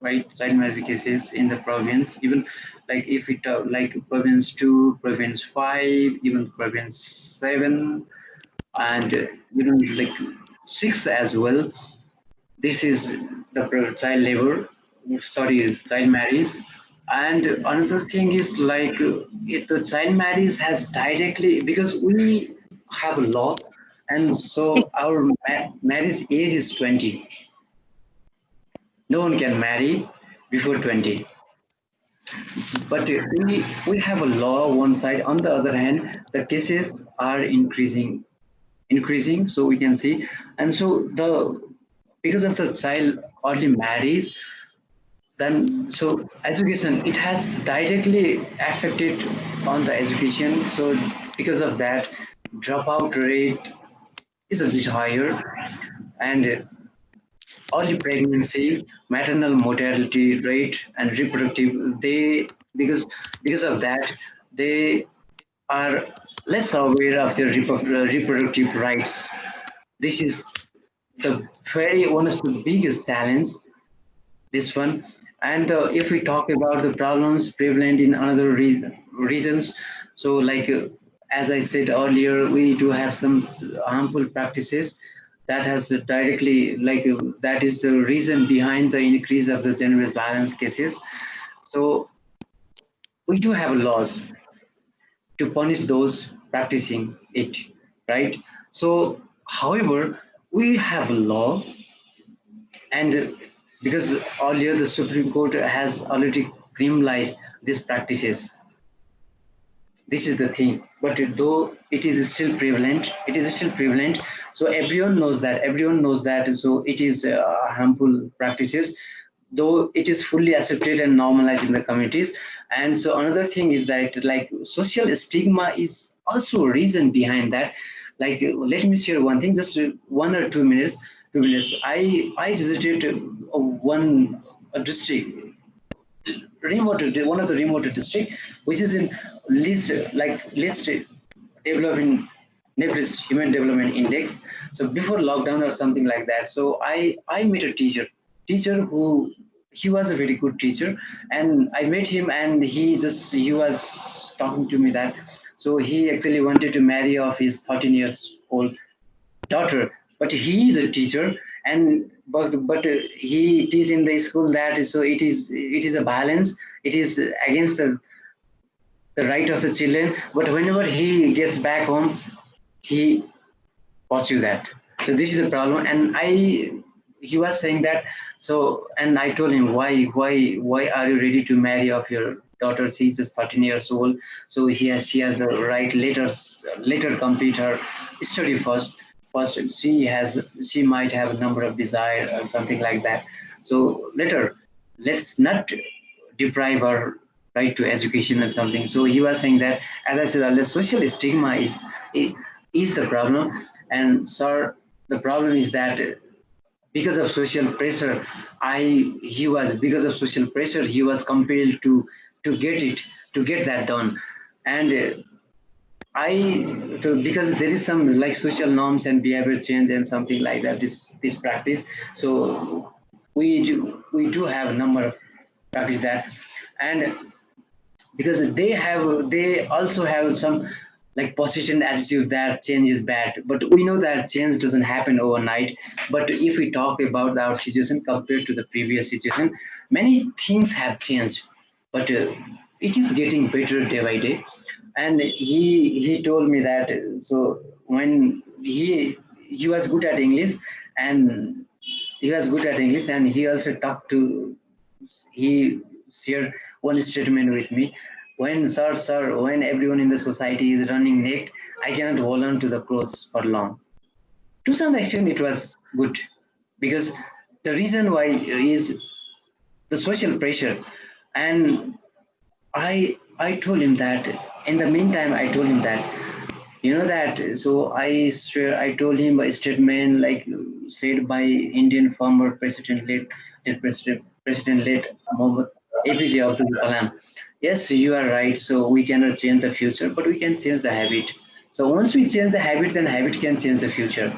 right? Child marriage cases in the province, even like if we talk like province 2, province 5, even province 7, and even like 6 as well. This is the child labor, sorry, child marriage. And another thing is like if the child marriage has directly, because we have a law, and so our marriage age is 20. No one can marry before 20. But we have a law on one side. On the other hand, the cases are increasing. So we can see, and so the because of the child early marriage, then so education, it has directly affected on the education. So because of that, dropout rate is a bit higher, and early pregnancy, maternal mortality rate, and reproductive, they because of that, they are less aware of their reproductive rights. This is the very one of the biggest challenge, this one. And if we talk about the problems prevalent in another regions, so like as I said earlier, we do have some harmful practices that has directly that is the reason behind the increase of the gender violence cases. So we do have laws to punish those practicing it, right? So however, we have a law, and because earlier the Supreme Court has already criminalized these practices. This is the thing. But though it is still prevalent, So everyone knows that. So it is harmful practices, though it is fully accepted and normalized in the communities. And so another thing is that like social stigma is also a reason behind that. Like let me share one thing, just 1 or 2 minutes. 2 minutes. I visited one district, one of the remote district, which is in least developing Nepal's Human Development Index. So before lockdown or something like that. So I met a teacher who, he was a very good teacher, and I met him, and he was talking to me that so he actually wanted to marry off his 13 years old daughter, but he is a teacher, and but he teaches in the school that so it is a balance, it is against the right of the children, but whenever he gets back home, he pursue that. So this is the problem, and he was saying that. So and I told him, why are you ready to marry off your daughter? She's just 13 years old, so she has the right. Later complete her study first. She might have a number of desire or something like that. So later, let's not deprive our right to education and something. So he was saying that, as I said earlier, social stigma is the problem. And sir, the problem is that because of social pressure, because of social pressure, he was compelled to get that done. And because there is some like social norms and behavior change and something like that, this practice. So we do have a number of practice that, and because they also have some like position attitude that change is bad, but we know that change doesn't happen overnight. But if we talk about our situation compared to the previous situation, many things have changed, but it is getting better day by day. And he told me that so when he was good at English, and he also talked to, he shared one statement with me. When everyone in the society is running naked, I cannot hold on to the clothes for long. To some extent, it was good, because the reason why is the social pressure. And I told him that in the meantime, I told him that, that, so I swear, I told him a statement like said by Indian former president late Mohammed APJ Abdul Kalam. Yes, you are right. So we cannot change the future, but we can change the habit. So once we change the habit, then habit can change the future.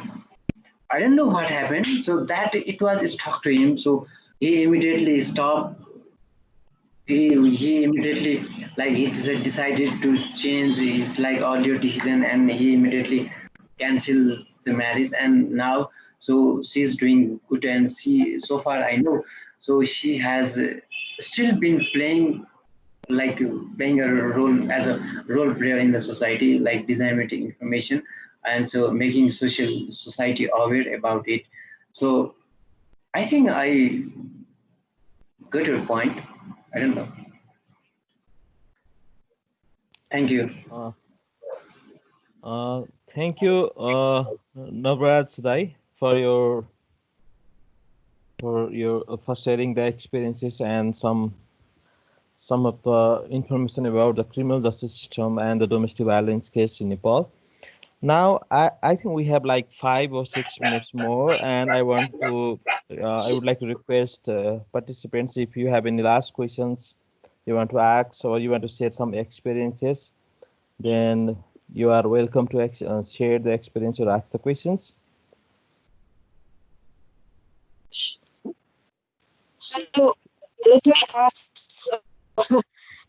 I don't know what happened. So that it was stuck to him. So he immediately stopped. He immediately, like, he decided to change his like audio decision, and he immediately canceled the marriage. And now, so she's doing good, and she, so far I know, so she has still been playing, like playing a role as a role player in the society, like disseminating information, and so making society aware about it. So I think I got your point. I don't know. Thank you. Thank you, Navraj Dai, for sharing the experiences and some of the information about the criminal justice system and the domestic violence case in Nepal. Now, I think we have like 5 or 6 minutes more, and I would like to request participants, if you have any last questions you want to ask, or you want to share some experiences, then you are welcome to share the experience or ask the questions. Hello, let me ask.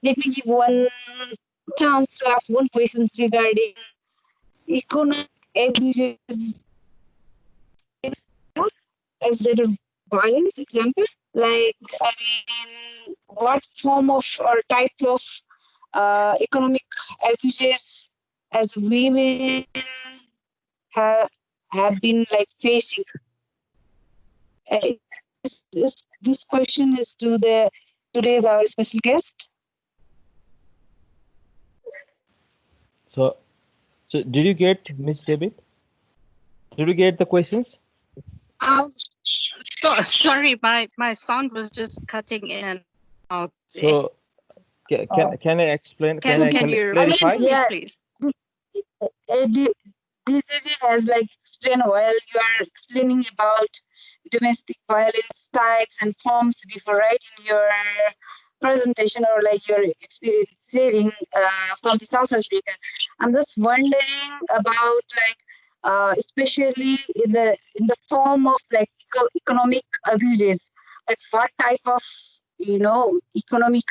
Let me give one chance to ask one question regarding economic abuses as gender violence example. Like, I mean, what form of or type of economic abuses as women have been like facing? This question is to today's our special guest. So did you get, Miss David? Did you get the questions? Sorry, my sound was just cutting in and out. So can I explain? Can I you clarify? Yeah, please? DCD has like explained while you are explaining about domestic violence types and forms before, right, in your presentation or like your experience sharing from the South Africa. I'm just wondering about like especially in the form of like economic abuses, like what type of economic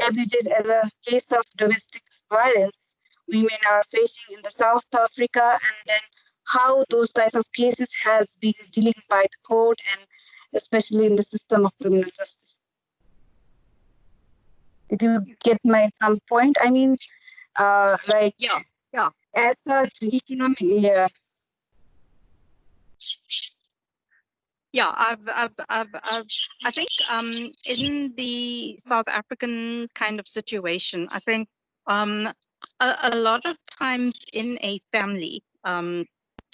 abuses as a case of domestic violence women are facing in the South Africa, and then how those type of cases has been dealt by the court and especially in the system of criminal justice. Did you get some point? I mean, like, yeah. As such, economic, Yeah, I think in the South African kind of situation, I think a lot of times in a family,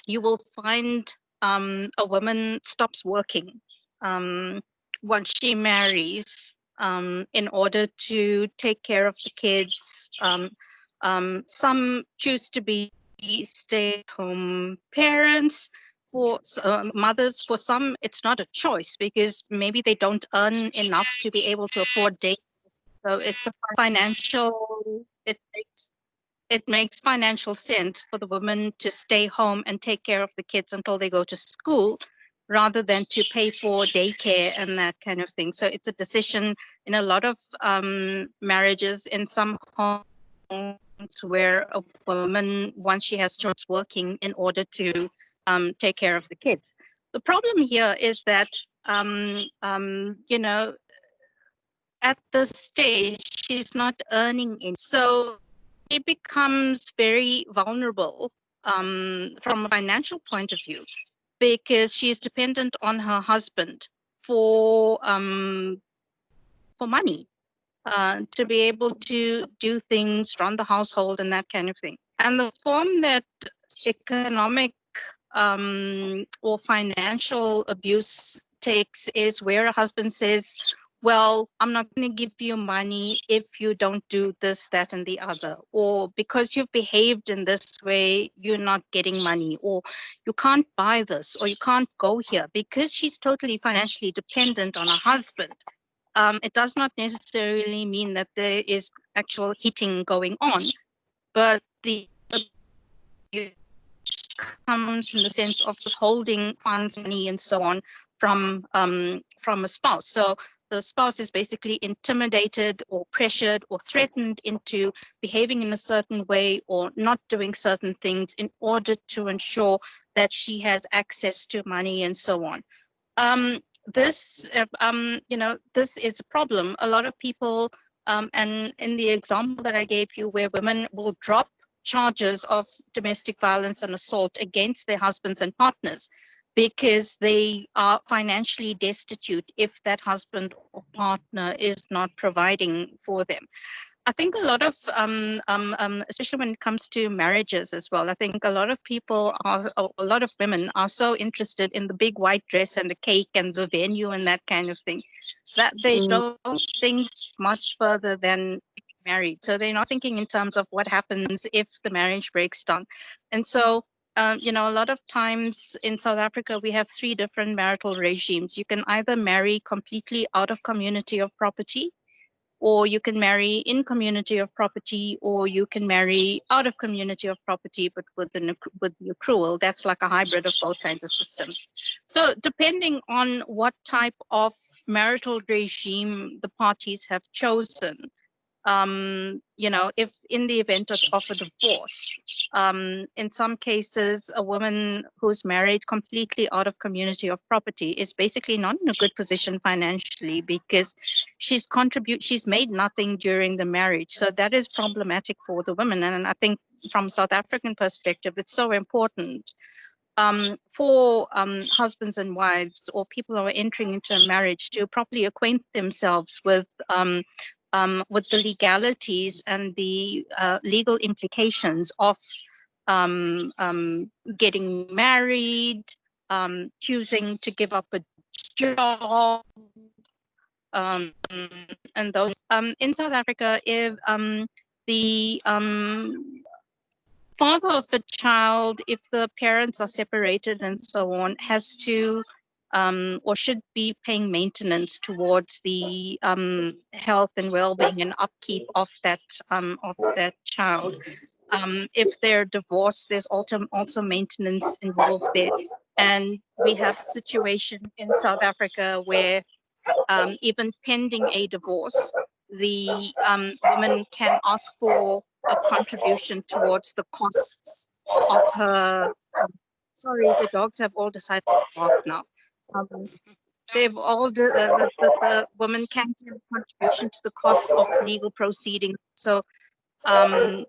you will find a woman stops working once she marries in order to take care of the kids. Some choose to be stay-at-home parents. For mothers, for some, it's not a choice because maybe they don't earn enough to be able to afford day. So it's a financial. It makes financial sense for the woman to stay home and take care of the kids until they go to school, rather than to pay for daycare and that kind of thing. So it's a decision in a lot of marriages, in some homes, where a woman, once she has children, working in order to take care of the kids. The problem here is that, at this stage, she's not earning any. So she becomes very vulnerable from a financial point of view, because she's dependent on her husband for money to be able to do things, run the household and that kind of thing. And the form that economic or financial abuse takes is where a husband says, well, I'm not going to give you money if you don't do this, that, and the other. Or because you've behaved in this way, you're not getting money. Or you can't buy this, or you can't go here. Because she's totally financially dependent on her husband, it does not necessarily mean that there is actual hitting going on. But the abuse comes in the sense of withholding funds, money, and so on from a spouse. So the spouse is basically intimidated or pressured or threatened into behaving in a certain way or not doing certain things in order to ensure that she has access to money and so on. This is a problem. A lot of people, and in the example that I gave you, where women will drop charges of domestic violence and assault against their husbands and partners because they are financially destitute if that husband or partner is not providing for them. I think a lot of, especially when it comes to marriages as well, I think a lot of people a lot of women are so interested in the big white dress and the cake and the venue and that kind of thing, that they don't think much further than married. So they're not thinking in terms of what happens if the marriage breaks down. And so, a lot of times in South Africa, we have 3 different marital regimes. You can either marry completely out of community of property, or you can marry in community of property, or you can marry out of community of property, but with the accrual. That's like a hybrid of both kinds of systems. So depending on what type of marital regime the parties have chosen, if in the event of a divorce, in some cases, a woman who's married completely out of community of property is basically not in a good position financially because she's made nothing during the marriage. So that is problematic for the women. And I think from South African perspective, it's so important for husbands and wives or people who are entering into a marriage to properly acquaint themselves with the legalities and the legal implications of getting married, choosing to give up a job, and those. In South Africa, if the father of a child, if the parents are separated and so on, has to or should be paying maintenance towards the health and well-being and upkeep of that child. If they're divorced, there's also maintenance involved there. And we have a situation in South Africa where even pending a divorce, the woman can ask for a contribution towards the costs of her. Sorry, the dogs have all decided to bark now. They've all the woman can give a contribution to the costs of legal proceedings. So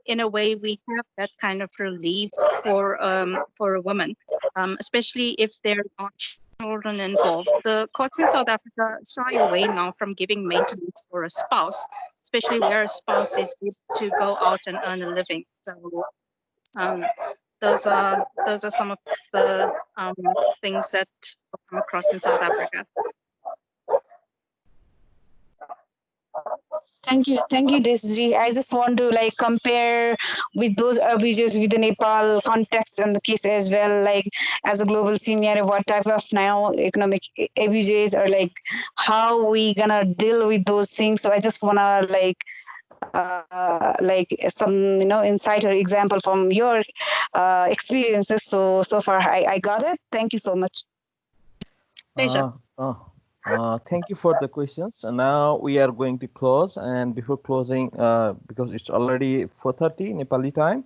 in a way, we have that kind of relief for a woman, especially if there are children involved. The courts in South Africa shy away now from giving maintenance for a spouse, especially where a spouse is able to go out and earn a living. So those are some of the things that I've come across in South Africa. Thank you, Desiree. I just want to compare with those abuses with the Nepal context and the case as well, as a global scenario, what type of now economic abuses or how we gonna deal with those things. So I just wanna some insight or example from your experiences. So far I got it. Thank you so much. Pleasure. Thank you for the questions. And now we are going to close. And before closing, because it's already 4:30 Nepali time,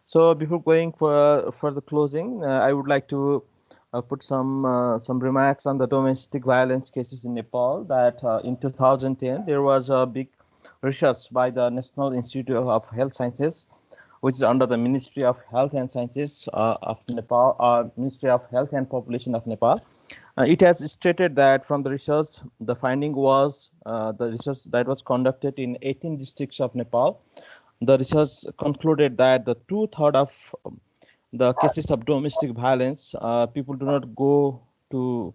so before going for the closing, I would like to put some remarks on the domestic violence cases in Nepal. That in 2010 there was a big research by the National Institute of Health Sciences, which is under the Ministry of Health and Sciences of Nepal, Ministry of Health and Population of Nepal. It has stated that from the research, the finding was the research that was conducted in 18 districts of Nepal. The research concluded that the 2/3 of the cases of domestic violence, people do not go to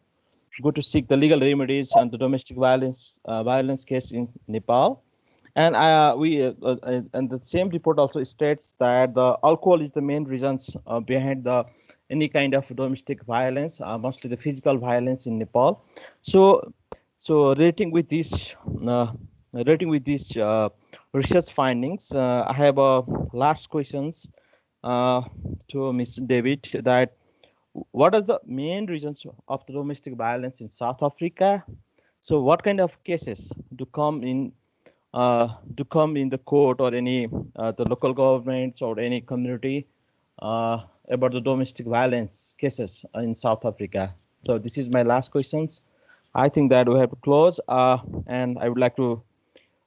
go to seek the legal remedies on the domestic violence case in Nepal. And and the same report also states that the alcohol is the main reasons behind any kind of domestic violence, mostly the physical violence in Nepal. So relating with this research findings, I have last questions to Ms. David, that what are the main reasons of the domestic violence in South Africa? So what kind of cases do come in the court or any the local governments or any community about the domestic violence cases in South Africa? So this is my last questions. I think that we have to close, and I would like to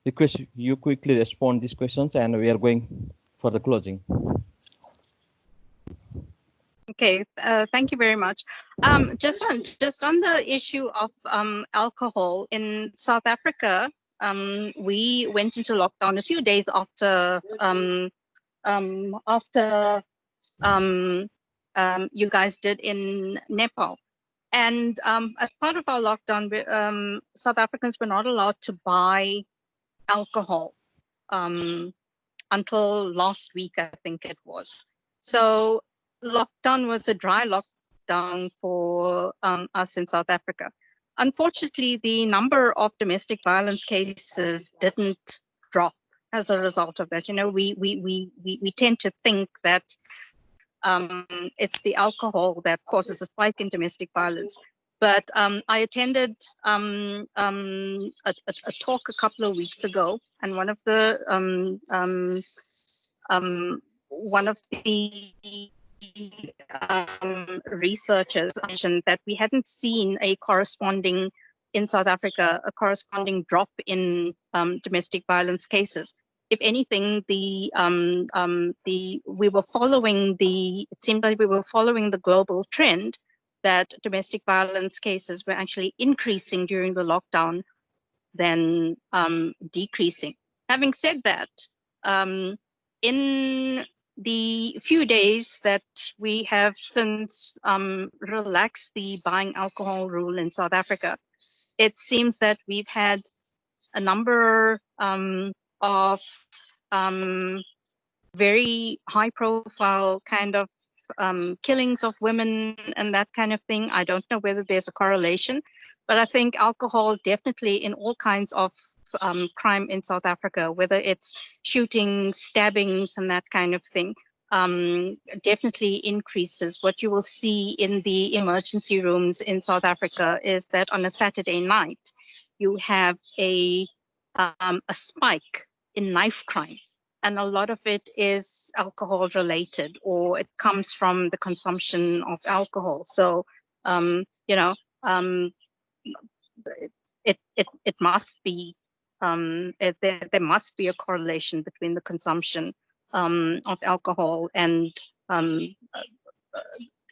request you quickly respond these questions, and we are going for the closing. Okay, thank you very much. Just on the issue of alcohol in South Africa, we went into lockdown a few days after you guys did in Nepal. And as part of our lockdown, South Africans were not allowed to buy alcohol until last week, I think it was. So lockdown was a dry lockdown for us in South Africa. Unfortunately, the number of domestic violence cases didn't drop as a result of that. You know, we tend to think that it's the alcohol that causes a spike in domestic violence. But I attended a talk a couple of weeks ago, and one of the researchers mentioned that we hadn't seen a corresponding drop in domestic violence cases. If anything, it seemed like we were following the global trend that domestic violence cases were actually increasing during the lockdown than decreasing. Having said that, in the few days that we have since relaxed the buying alcohol rule in South Africa, it seems that we've had a number of very high profile kind of killings of women and that kind of thing. I don't know whether there's a correlation, but I think alcohol definitely in all kinds of crime in South Africa, whether it's shootings, stabbings and that kind of thing, definitely increases. What you will see in the emergency rooms in South Africa is that on a Saturday night, you have a spike in knife crime. And a lot of it is alcohol related, or it comes from the consumption of alcohol. So, it must be, there must be a correlation between the consumption of alcohol and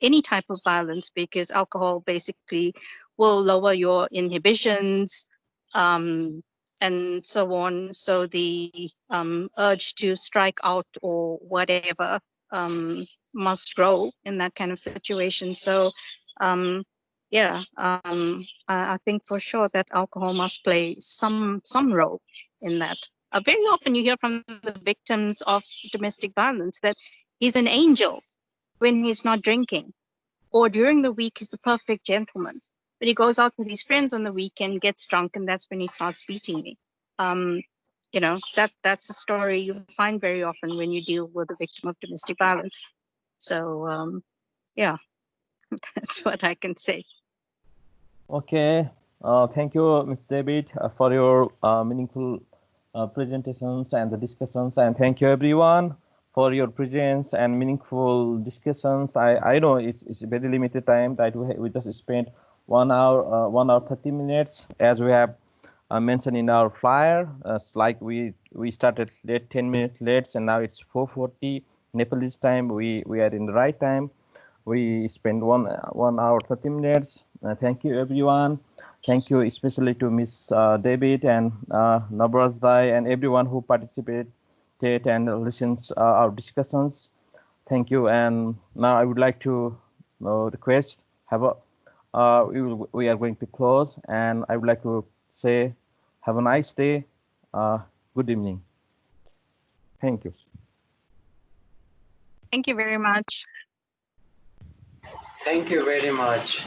any type of violence, because alcohol basically will lower your inhibitions, and so on. So the urge to strike out or whatever must grow in that kind of situation. So I think for sure that alcohol must play some role in that. Very often you hear from the victims of domestic violence that he's an angel when he's not drinking, or during the week he's a perfect gentleman. But he goes out with his friends on the weekend, gets drunk, and that's when he starts beating me. That's a story you find very often when you deal with a victim of domestic violence. So, that's what I can say. Okay. Thank you, Ms. David, for your meaningful presentations and the discussions. And thank you, everyone, for your presence and meaningful discussions. I know it's a very limited time that we just spent 1 hour 30 minutes, as we have mentioned in our flyer. It's like we started late, 10 minutes late, and now it's 4:40 Nepalese time. We are in the right time. We spent 1 hour 30 minutes. Thank you, everyone. Thank you especially to Ms. David and Nabraz Dai and everyone who participated and listens our discussions. Thank you. And now I would like to request have we are going to close, and I would like to say, have a nice day. Good evening. Thank you. Thank you very much. Thank you very much.